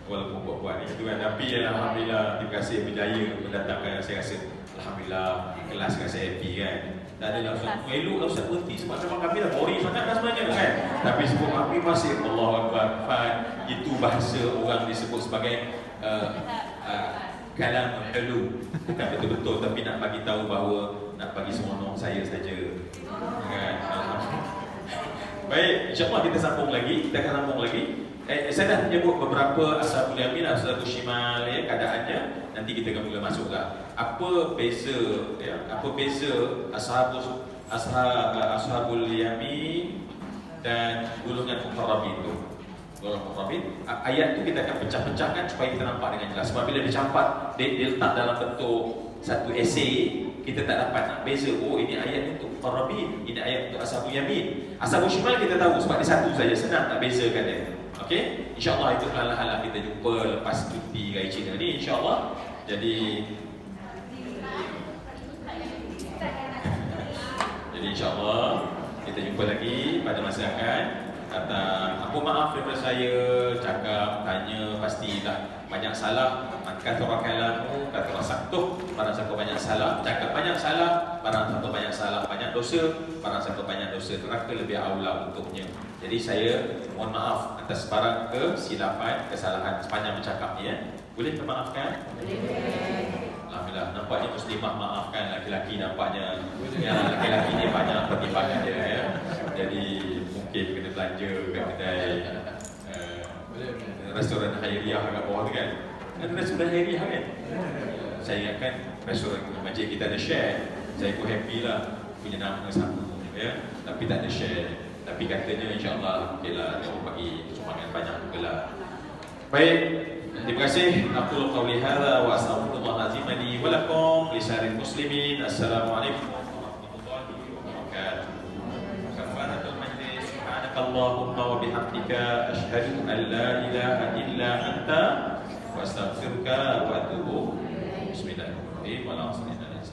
C: Walaupun buat-buat ni tu kan. Tapi alhamdulillah, terima kasih berjaya mendatangkan. Saya rasa alhamdulillah kelas kan saya happy kan. Tak ada Ustaz, elok lah Ustaz berhenti sebab memang kami dah boring sangat dah sebenarnya kan. Tapi sebut kami masih Allahu Akbar. Itu bahasa orang disebut sebagai kalam hulu, bukan betul-betul, tapi nak bagi tahu bahawa nak bagi seronok saya saja kan. Alhamdulillah. Baik, insya-Allah kita sambung lagi, kita akan sambung lagi. Saya dah menyebut beberapa ashabul yamin, ashabul shimal ya, keadaannya. Nanti kita akan mula masuklah. Apa beza ya? Apa beza ashabul yamin dan golongan muqarrabin itu? Golongan muqarrabin, ayat tu kita akan pecah-pecahkan supaya kita nampak dengan jelas. Sebab bila dicampak, dia letak dalam bentuk satu esei, kita tak dapat nak beza. Oh, ini ayat untuk muqarrabin, ini ayat untuk ashabul yamin. Ashabul shimal kita tahu sebab dia satu saja, senang nak bezakan dia. Okey, insya-Allah itu perlahan-lahan kita jumpa lepas cuti raya Cina ni insya-Allah. Jadi insya-Allah kita jumpa lagi pada masa akan datang. Aku maaf daripada saya cakap, tanya, pastilah banyak salah. Kata orang kalamu, kata orang saktuh, barang siapa banyak salah, cakap banyak salah, barang siapa banyak salah, banyak dosa, barang siapa banyak dosa, neraka lebih aula untuknya. Jadi saya mohon maaf atas barang kesilapan, kesalahan sepanjang bercakap ni ya. Boleh termaafkan? Alhamdulillah, nampaknya muslimah maafkan laki-laki, nampaknya yang laki-laki ni banyak pertimbangan dia ya. Jadi mungkin kena belanja kat kedai restoran khairiah kat bawah tu kan. Ada restoran khairiah kan. Saya ingatkan restoran masjid kita ada share. Saya pun happy lah punya nama sama ya. Tapi tak ada share. Tapi katanya insya-Allah okeylah, dia bagi sumbangan banyak jugalah. Baik, terima kasih. Aku qauli hadza wa astaghfirullah azim li wa lakum li sa'iril muslimin. Assalamualaikum warahmatullahi wabarakatuh. Kafaratul majlis. Subhanakallahumma wa bihamdika asyhadu an la ilaha illa anta wa astaghfiruka wa atubu. Bismillahirrahmanirrahim. Wa la ilaha illa anta.